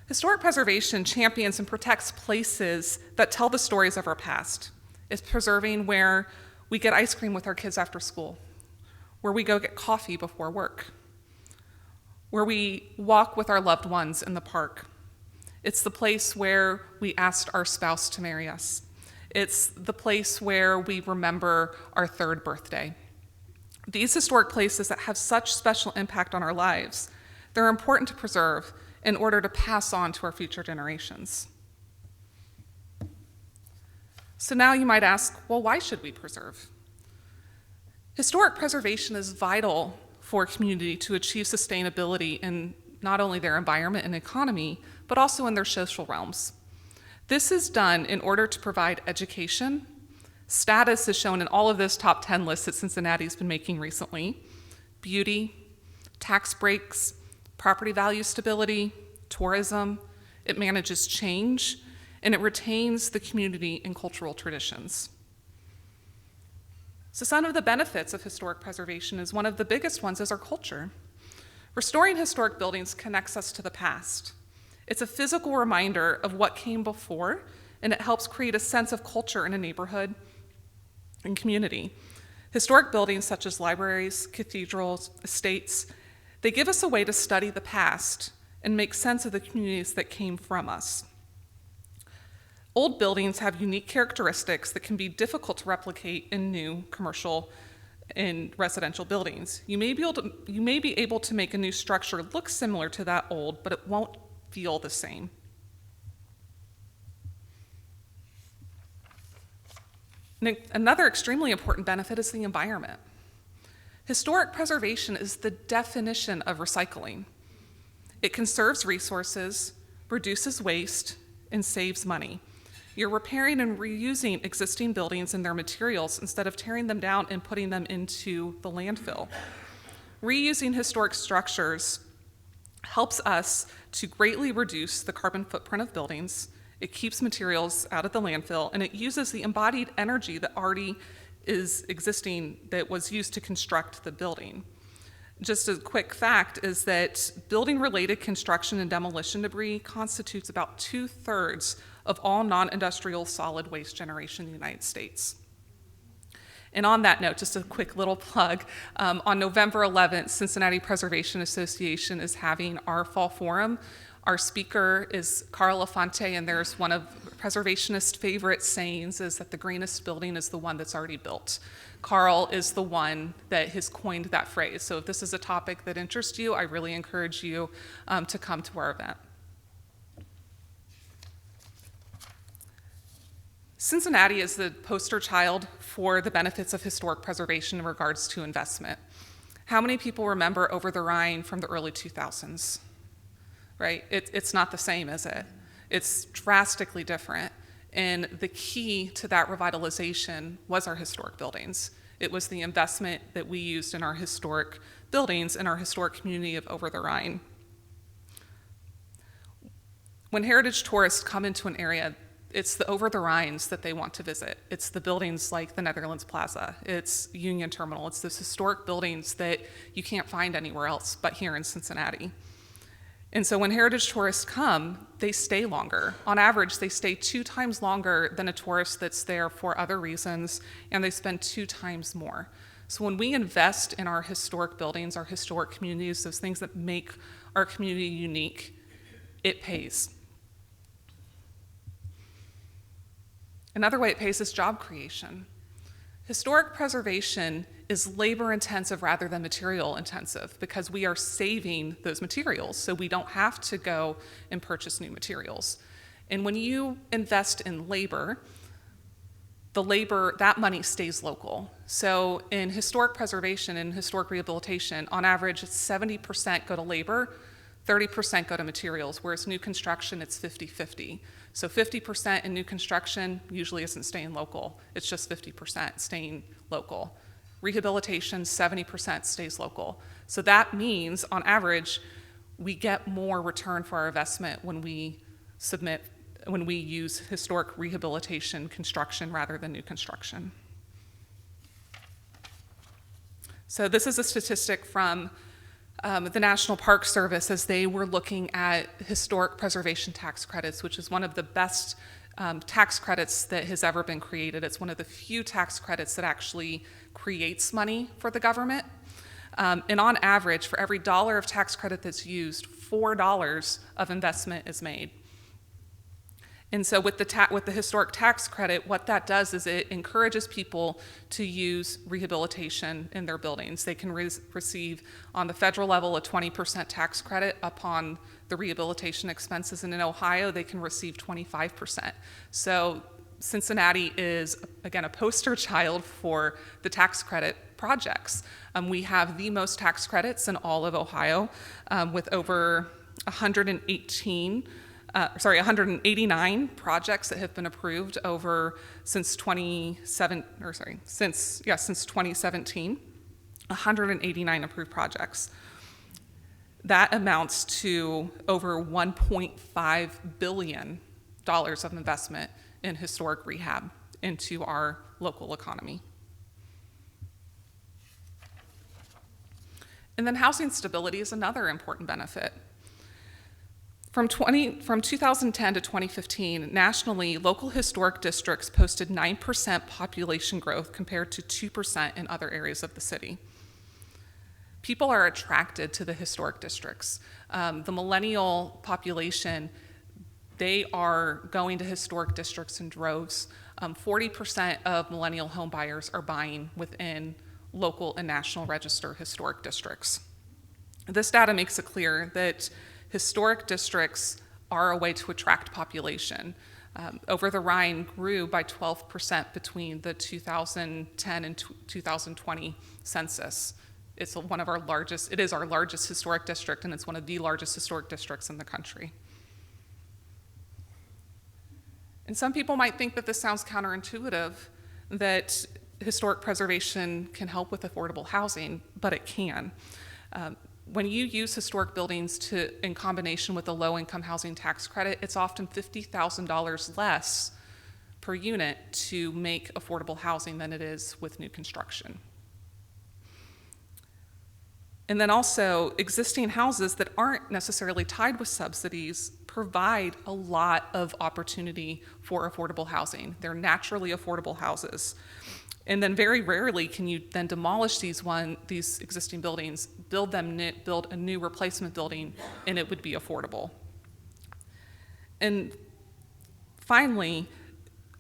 Historic preservation champions and protects places that tell the stories of our past. It's preserving where we get ice cream with our kids after school, where we go get coffee before work, where we walk with our loved ones in the park. It's the place where we asked our spouse to marry us. It's the place where we remember our third birthday. These historic places that have such special impact on our lives, they're important to preserve in order to pass on to our future generations. So now you might ask, well, why should we preserve? Historic preservation is vital for a community to achieve sustainability in not only their environment and economy, but also in their social realms. This is done in order to provide education. Status is shown in all of those top 10 lists that Cincinnati's been making recently. Beauty, tax breaks, property value stability, tourism. It manages change, and it retains the community and cultural traditions. So some of the benefits of historic preservation is one of the biggest ones is our culture. Restoring historic buildings connects us to the past. It's a physical reminder of what came before, and it helps create a sense of culture in a neighborhood and community. Historic buildings such as libraries, cathedrals, estates, they give us a way to study the past and make sense of the communities that came from us. Old buildings have unique characteristics that can be difficult to replicate in new commercial and residential buildings. You may be able to make a new structure look similar to that old, but it won't feel the same. Another extremely important benefit is the environment. Historic preservation is the definition of recycling. It conserves resources, reduces waste, and saves money. You're repairing and reusing existing buildings and their materials instead of tearing them down and putting them into the landfill. Reusing historic structures helps us to greatly reduce the carbon footprint of buildings. It keeps materials out of the landfill, and it uses the embodied energy that already is existing that was used to construct the building. Just a quick fact is that building-related construction and demolition debris constitutes about 2/3 of all non-industrial solid waste generation in the United States. And on that note, just a quick little plug, on November 11th, Cincinnati Preservation Association is having our fall forum. Our speaker is Carl Lafonte, and there's one of preservationists' favorite sayings is that the greenest building is the one that's already built. Carl is the one that has coined that phrase. So if this is a topic that interests you, I really encourage you to come to our event. Cincinnati is the poster child for the benefits of historic preservation in regards to investment. How many people remember Over the Rhine from the early 2000s? Right? It's not the same, is it? It's drastically different. And the key to that revitalization was our historic buildings. It was the investment that we used in our historic buildings in our historic community of Over the Rhine. When heritage tourists come into an area, it's the Over the Rhines that they want to visit. It's the buildings like the Netherlands Plaza. It's Union Terminal. It's those historic buildings that you can't find anywhere else but here in Cincinnati. And so when heritage tourists come, they stay longer. On average, they stay 2 times longer than a tourist that's there for other reasons, and they spend 2 times more. So when we invest in our historic buildings, our historic communities, those things that make our community unique, it pays. Another way it pays is job creation. Historic preservation is labor intensive rather than material intensive because we are saving those materials, so we don't have to go and purchase new materials. And when you invest in labor, that money stays local. So in historic preservation and historic rehabilitation, on average, it's 70% go to labor, 30% go to materials, whereas new construction, it's 50-50. So 50% in new construction usually isn't staying local. It's just 50% staying local. Rehabilitation, 70% stays local. So that means, on average, we get more return for our investment when we use historic rehabilitation construction rather than new construction. So this is a statistic from the National Park Service as they were looking at historic preservation tax credits, which is one of the best tax credits that has ever been created. It's one of the few tax credits that actually creates money for the government. And on average, for every $1 of tax credit that's used, $4 of investment is made. And so with the historic tax credit, what that does is it encourages people to use rehabilitation in their buildings. They can receive, on the federal level, a 20% tax credit upon the rehabilitation expenses. And in Ohio, they can receive 25%. So Cincinnati is, again, a poster child for the tax credit projects. We have the most tax credits in all of Ohio, with over 189 projects that have been approved since 2017. 189 approved projects. That amounts to over $1.5 billion of investment in historic rehab into our local economy. And then housing stability is another important benefit. From 2010 to 2015, nationally, local historic districts posted 9% population growth compared to 2% in other areas of the city. People are attracted to the historic districts. The millennial population, they are going to historic districts in droves. 40% of millennial home buyers are buying within local and national register historic districts. This data makes it clear that historic districts are a way to attract population. Over the Rhine grew by 12% between the 2010 and 2020 census. It is our largest historic district, and it's one of the largest historic districts in the country. And some people might think that this sounds counterintuitive, that historic preservation can help with affordable housing, but it can. When you use historic buildings in combination with a low-income housing tax credit, it's often $50,000 less per unit to make affordable housing than it is with new construction. And then also, existing houses that aren't necessarily tied with subsidies provide a lot of opportunity for affordable housing. They're naturally affordable houses. And then very rarely can you then demolish these existing buildings, build a new replacement building, and it would be affordable. And finally,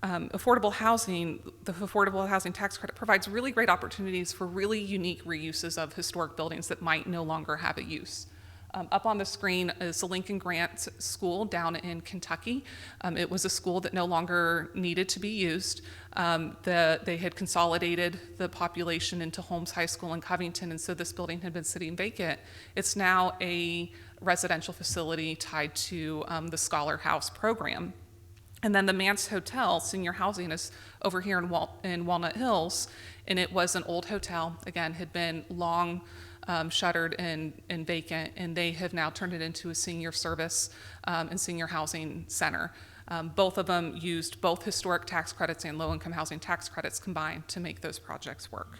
the affordable housing tax credit provides really great opportunities for really unique reuses of historic buildings that might no longer have a use. Up on the screen is the Lincoln Grant School down in Kentucky. It was a school that no longer needed to be used. They had consolidated the population into Holmes High School in Covington, and so this building had been sitting vacant. It's now a residential facility tied to the Scholar House program. And then the Mance Hotel, senior housing, is over here in Walnut Hills, and it was an old hotel, again, had been long shuttered and vacant, and they have now turned it into a senior service and senior housing center. Both of them used both historic tax credits and low-income housing tax credits combined to make those projects work.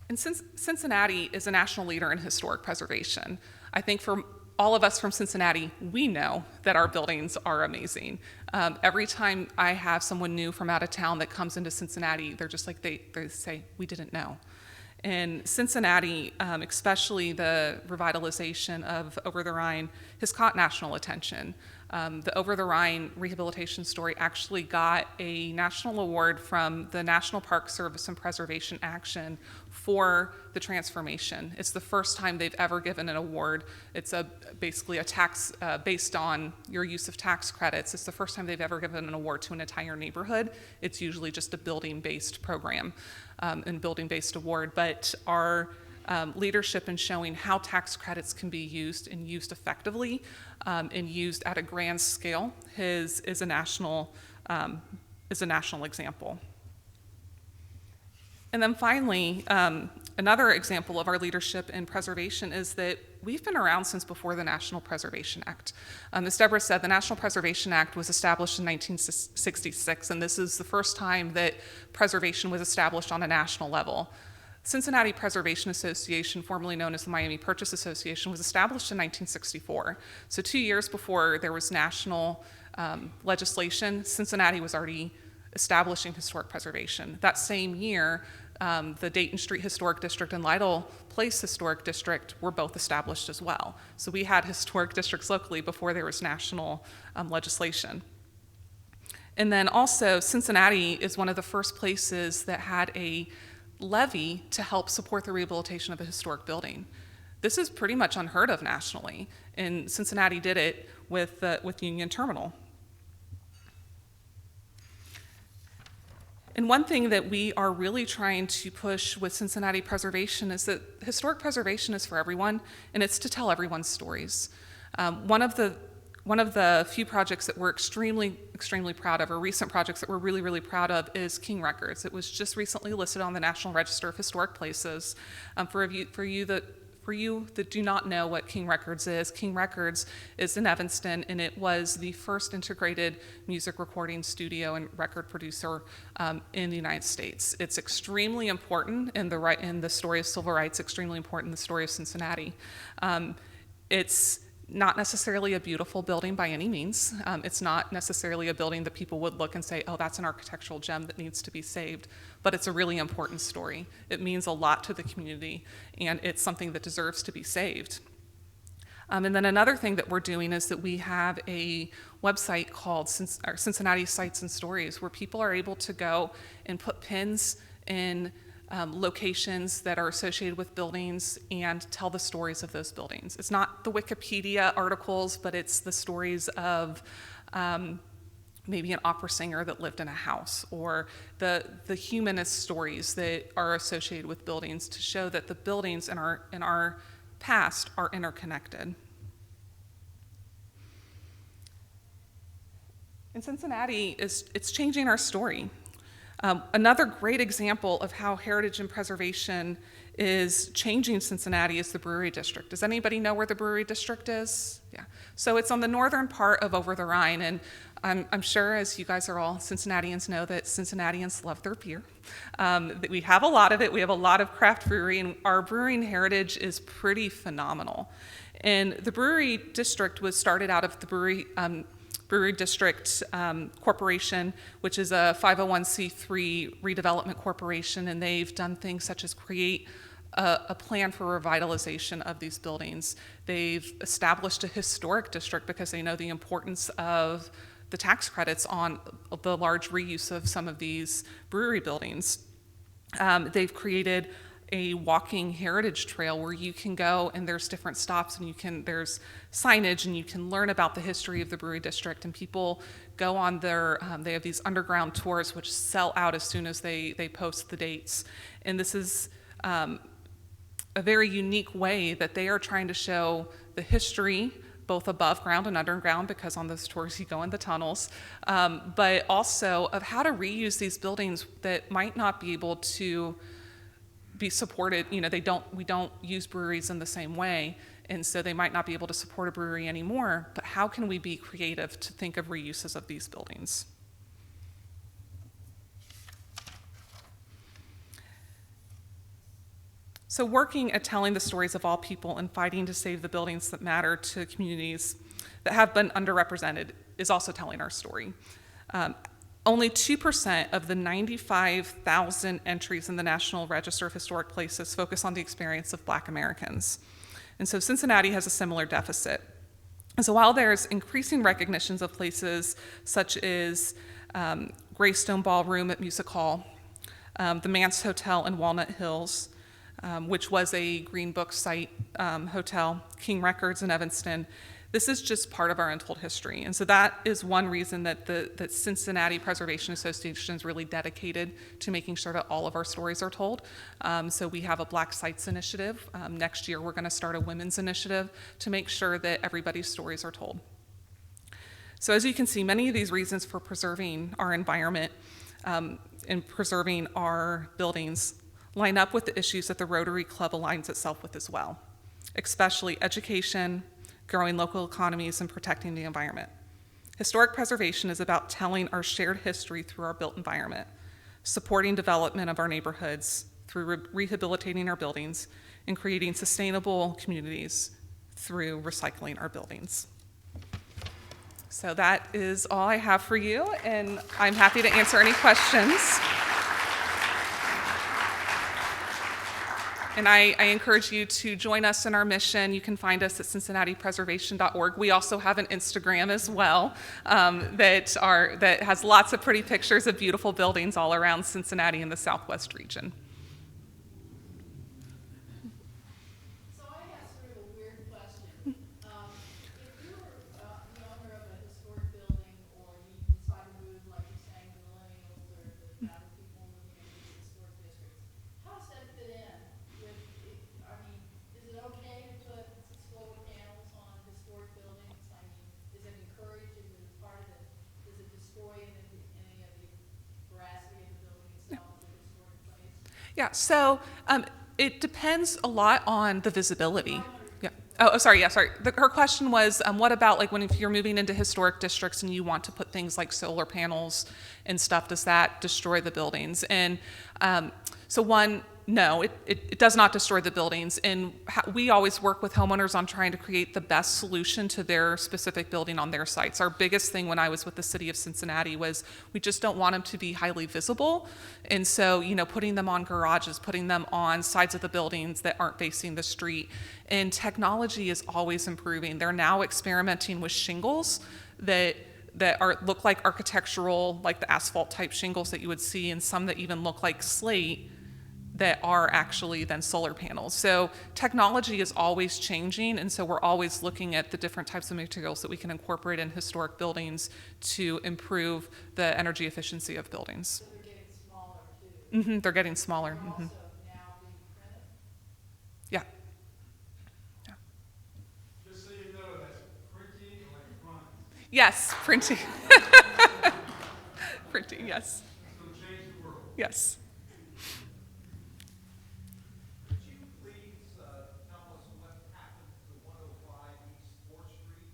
And since Cincinnati is a national leader in historic preservation, I think for all of us from Cincinnati, we know that our buildings are amazing. Every time I have someone new from out of town that comes into Cincinnati, they're just like, they say, we didn't know. In Cincinnati, especially the revitalization of Over the Rhine has caught national attention. The Over the Rhine rehabilitation story actually got a national award from the National Park Service and Preservation Action for the transformation. It's the first time they've ever given an award. It's basically a tax based on your use of tax credits. It's the first time they've ever given an award to an entire neighborhood. It's usually just a building-based program and building-based award. But our leadership in showing how tax credits can be used and used effectively and used at a grand scale is a national example. And then finally, another example of our leadership in preservation is that we've been around since before the National Preservation Act. As Deborah said, the National Preservation Act was established in 1966, and this is the first time that preservation was established on a national level. Cincinnati Preservation Association, formerly known as the Miami Purchase Association, was established in 1964. So 2 years before there was national legislation, Cincinnati was already establishing historic preservation. That same year, the Dayton Street Historic District and Lytle Place Historic District were both established as well. So we had historic districts locally before there was national legislation. And then also, Cincinnati is one of the first places that had a levy to help support the rehabilitation of a historic building. This is pretty much unheard of nationally, and Cincinnati did it with Union Terminal. And one thing that we are really trying to push with Cincinnati Preservation is that historic preservation is for everyone, and it's to tell everyone's stories. One of the few projects that we're extremely proud of, or recent projects that we're really proud of, is King Records. It was just recently listed on the National Register of Historic Places. For you that do not know what King Records is in Evanston, and it was the first integrated music recording studio and record producer in the United States. It's extremely important in the story of civil rights, extremely important in the story of Cincinnati. It's not necessarily a beautiful building by any means. It's not necessarily a building that people would look and say, oh, that's an architectural gem that needs to be saved, but it's a really important story. It means a lot to the community, and it's something that deserves to be saved. And then another thing that we're doing is that we have a website called Cincinnati Sites and Stories, where people are able to go and put pins in locations that are associated with buildings and tell the stories of those buildings. It's not the Wikipedia articles, but it's the stories of maybe an opera singer that lived in a house, or the humanist stories that are associated with buildings, to show that the buildings in our past are interconnected. And Cincinnati it's changing our story. Another great example of how heritage and preservation is changing Cincinnati is the Brewery District. Does anybody know where the Brewery District is? Yeah. So it's on the northern part of Over the Rhine, and I'm sure, as you guys are all Cincinnatians, know that Cincinnatians love their beer. That we have a lot of it. We have a lot of craft brewery, and our brewing heritage is pretty phenomenal. And the Brewery District was started out of the Brewery District Corporation, which is a 501c3 redevelopment corporation, and they've done things such as create a plan for revitalization of these buildings. They've established a historic district because they know the importance of the tax credits on the large reuse of some of these brewery buildings. They've created a walking heritage trail where you can go and there's different stops and there's signage and you can learn about the history of the Brewery District, and people go on they have these underground tours which sell out as soon as they post the dates. And this is a very unique way that they are trying to show the history both above ground and underground, because on those tours you go in the tunnels, but also of how to reuse these buildings that might not be able to be supported. We don't use breweries in the same way, and so they might not be able to support a brewery anymore, but how can we be creative to think of reuses of these buildings? So working at telling the stories of all people and fighting to save the buildings that matter to communities that have been underrepresented is also telling our story. Only 2% of the 95,000 entries in the National Register of Historic Places focus on the experience of Black Americans. And so Cincinnati has a similar deficit. And so while there's increasing recognitions of places such as Greystone Ballroom at Music Hall, the Manse Hotel in Walnut Hills, which was a Green Book site hotel, King Records in Evanston, this is just part of our untold history. And so that is one reason that Cincinnati Preservation Association is really dedicated to making sure that all of our stories are told. So we have a Black Sites initiative. Next year, we're going to start a women's initiative to make sure that everybody's stories are told. So as you can see, many of these reasons for preserving our environment and preserving our buildings line up with the issues that the Rotary Club aligns itself with as well, especially education, growing local economies, and protecting the environment. Historic preservation is about telling our shared history through our built environment, supporting development of our neighborhoods through rehabilitating our buildings, and creating sustainable communities through recycling our buildings. So that is all I have for you, and I'm happy to answer any questions. And I encourage you to join us in our mission. You can find us at cincinnatipreservation.org. We also have an Instagram as well that has lots of pretty pictures of beautiful buildings all around Cincinnati and the Southwest region. So I asked sort of a weird question. If you're the owner of a historic building, or you decide to move, like you're saying, the millennials or the younger people, Yeah, so it depends a lot on the visibility. Yeah. Oh, sorry. Yeah, sorry. Her question was, what about like if you're moving into historic districts and you want to put things like solar panels and stuff? Does that destroy the buildings? And so one, no, it does not destroy the buildings. And we always work with homeowners on trying to create the best solution to their specific building on their sites. Our biggest thing when I was with the city of Cincinnati was we just don't want them to be highly visible. And so, putting them on garages, putting them on sides of the buildings that aren't facing the street. And technology is always improving. They're now experimenting with shingles that look like architectural, like the asphalt type shingles that you would see, and some that even look like slate that are actually then solar panels. So technology is always changing, and so we're always looking at the different types of materials that we can incorporate in historic buildings to improve the energy efficiency of buildings. So they're getting smaller too. Mm-hmm, they're getting smaller. They're Mm-hmm. also now being printed. Yeah. Just so you know, that's printing electronics. Yes, printing. Printing, yes. It's going to change the world. Yes. Could you please tell us what happened to 105 East 4th Street?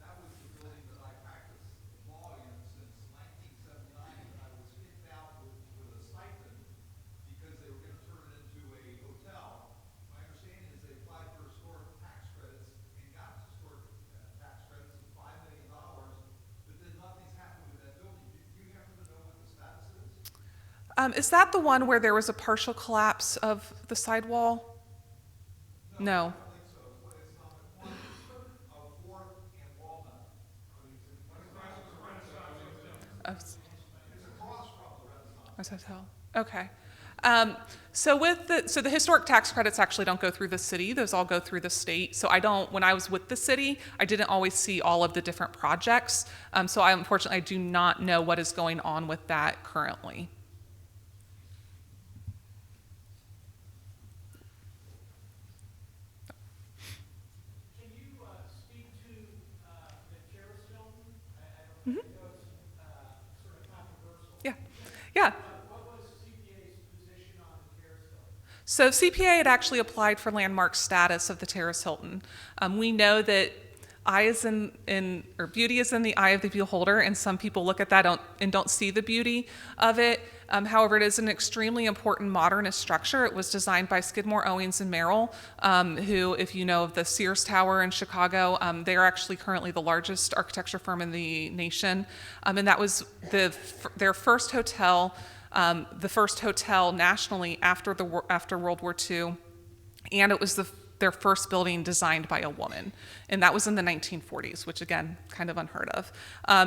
That was the building that I practiced law in since 1979, and I was kicked out with a stipend because they were going to turn it into a hotel. My understanding is they applied for historic tax credits and got historic tax credits of $5 million, but then nothing's happened with that building. Do you happen to know what the status is? Is that the one where there was a partial collapse of the sidewall? No. I think so. It's on the corner of 4th and Walnut. It's across from the Renaissance. Hotel. Okay. So the historic tax credits actually don't go through the city; those all go through the state. So when I was with the city, I didn't always see all of the different projects. So unfortunately I do not know what is going on with that currently. Can you speak to the Terrace Hilton? I know it's sort of controversial. Yeah. Yeah. What was CPA's position on the Terrace Hilton? So CPA had actually applied for landmark status of the Terrace Hilton. We know that beauty is in the eye of the beholder, and some people look at that and don't see the beauty of it. However, it is an extremely important modernist structure. It was designed by Skidmore, Owings, and Merrill, who, if you know of the Sears Tower in Chicago, they are actually currently the largest architecture firm in the nation. And that was their first hotel, the first hotel nationally after World War II, and it was their first building designed by a woman, and that was in the 1940s, which again, kind of unheard of.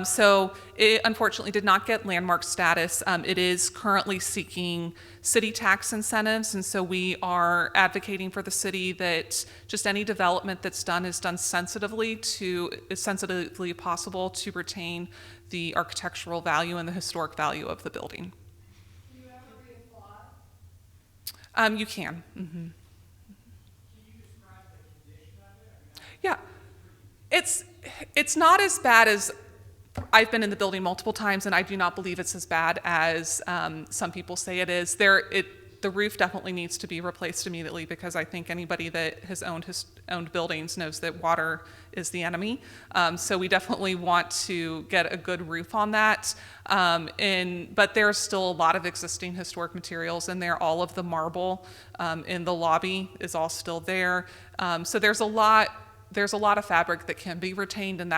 So it unfortunately did not get landmark status. It is currently seeking city tax incentives, and so we are advocating for the city that just any development that's done is done sensitively possible to retain the architectural value and the historic value of the building. Can you ever reapply? You can. Mm-hmm. Yeah, it's not as bad as I've been in the building multiple times, and I do not believe it's as bad as some people say it is. The roof definitely needs to be replaced immediately because I think anybody that has owned buildings knows that water is the enemy. So we definitely want to get a good roof on that. But there's still a lot of existing historic materials in there. All of the marble in the lobby is all still there. So there's a lot of fabric that can be retained, and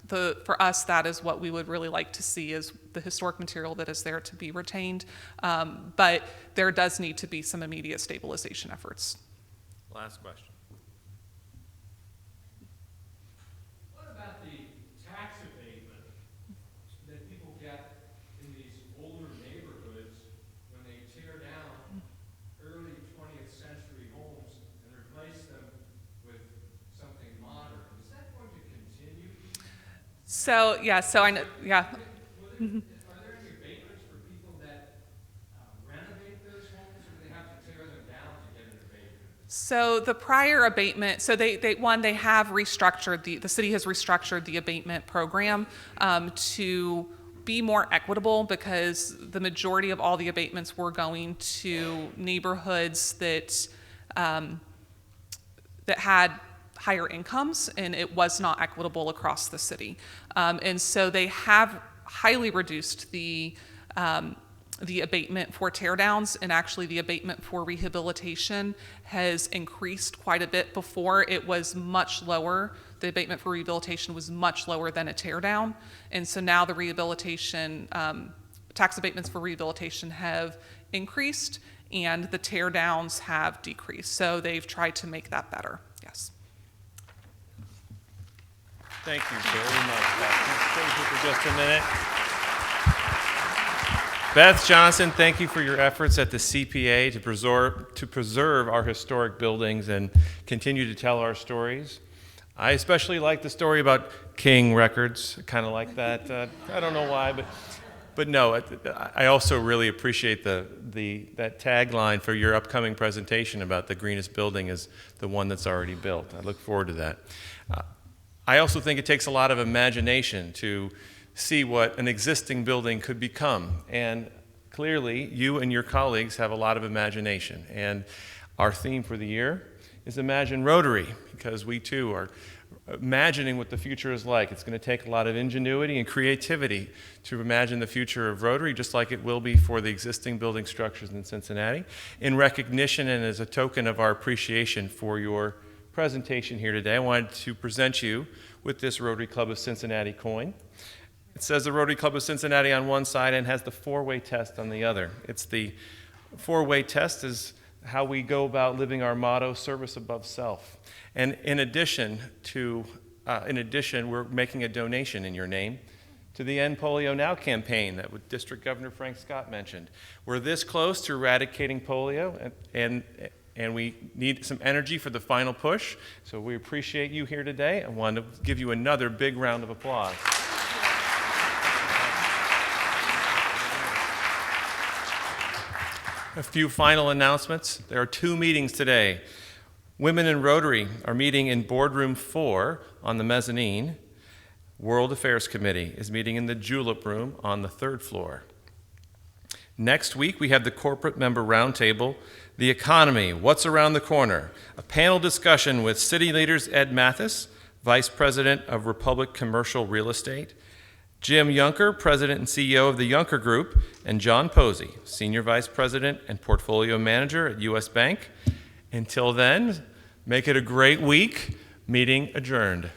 for us, that is what we would really like to see, is the historic material that is there to be retained. But there does need to be some immediate stabilization efforts. Last question. What about the tax abatement that people get in these older neighborhoods when they tear down early 20th century homes and replace them with something modern? Is that going to continue? So I know, yeah. Are there any abatements for people that renovate those homes, or do they have to tear them down to get an abatement? So the prior abatement, so they have restructured, the city has restructured the abatement program to be more equitable, because the majority of all the abatements were going to neighborhoods that that had higher incomes, and it was not equitable across the city. And so they have highly reduced the abatement for tear downs, and actually the abatement for rehabilitation has increased quite a bit. Before, it was much lower. The abatement for rehabilitation was much lower than a tear down. And so now the rehabilitation, tax abatements for rehabilitation have increased, and the tear downs have decreased. So they've tried to make that better, yes. Thank you very much, Beth. Stay here for just a minute. Beth Johnson, thank you for your efforts at the CPA to preserve our historic buildings and continue to tell our stories. I especially like the story about King Records. I kind of like that. I don't know why, but no, I also really appreciate that tagline for your upcoming presentation about the greenest building is the one that's already built. I look forward to that. I also think it takes a lot of imagination to see what an existing building could become. And clearly, you and your colleagues have a lot of imagination. And our theme for the year is Imagine Rotary, because we too are imagining what the future is like. It's going to take a lot of ingenuity and creativity to imagine the future of Rotary, just like it will be for the existing building structures in Cincinnati. In recognition and as a token of our appreciation for your presentation here today, I wanted to present you with this Rotary Club of Cincinnati coin. It says the Rotary Club of Cincinnati on one side and has the four-way test on the other. It's the four-way test is how we go about living our motto, service above self. And in addition, we're making a donation in your name to the End Polio Now campaign that District Governor Frank Scott mentioned. We're this close to eradicating polio, and we need some energy for the final push. So we appreciate you here today. I want to give you another big round of applause. A few final announcements. There are 2 meetings today. Women in Rotary are meeting in Boardroom 4 on the mezzanine. World Affairs Committee is meeting in the Julep Room on the 3rd floor. Next week, we have the Corporate Member Roundtable, The Economy, What's Around the Corner, a panel discussion with city leaders Ed Mathis, Vice President of Republic Commercial Real Estate, Jim Yunker, President and CEO of the Yunker Group, and John Posey, Senior Vice President and Portfolio Manager at U.S. Bank. Until then, make it a great week. Meeting adjourned.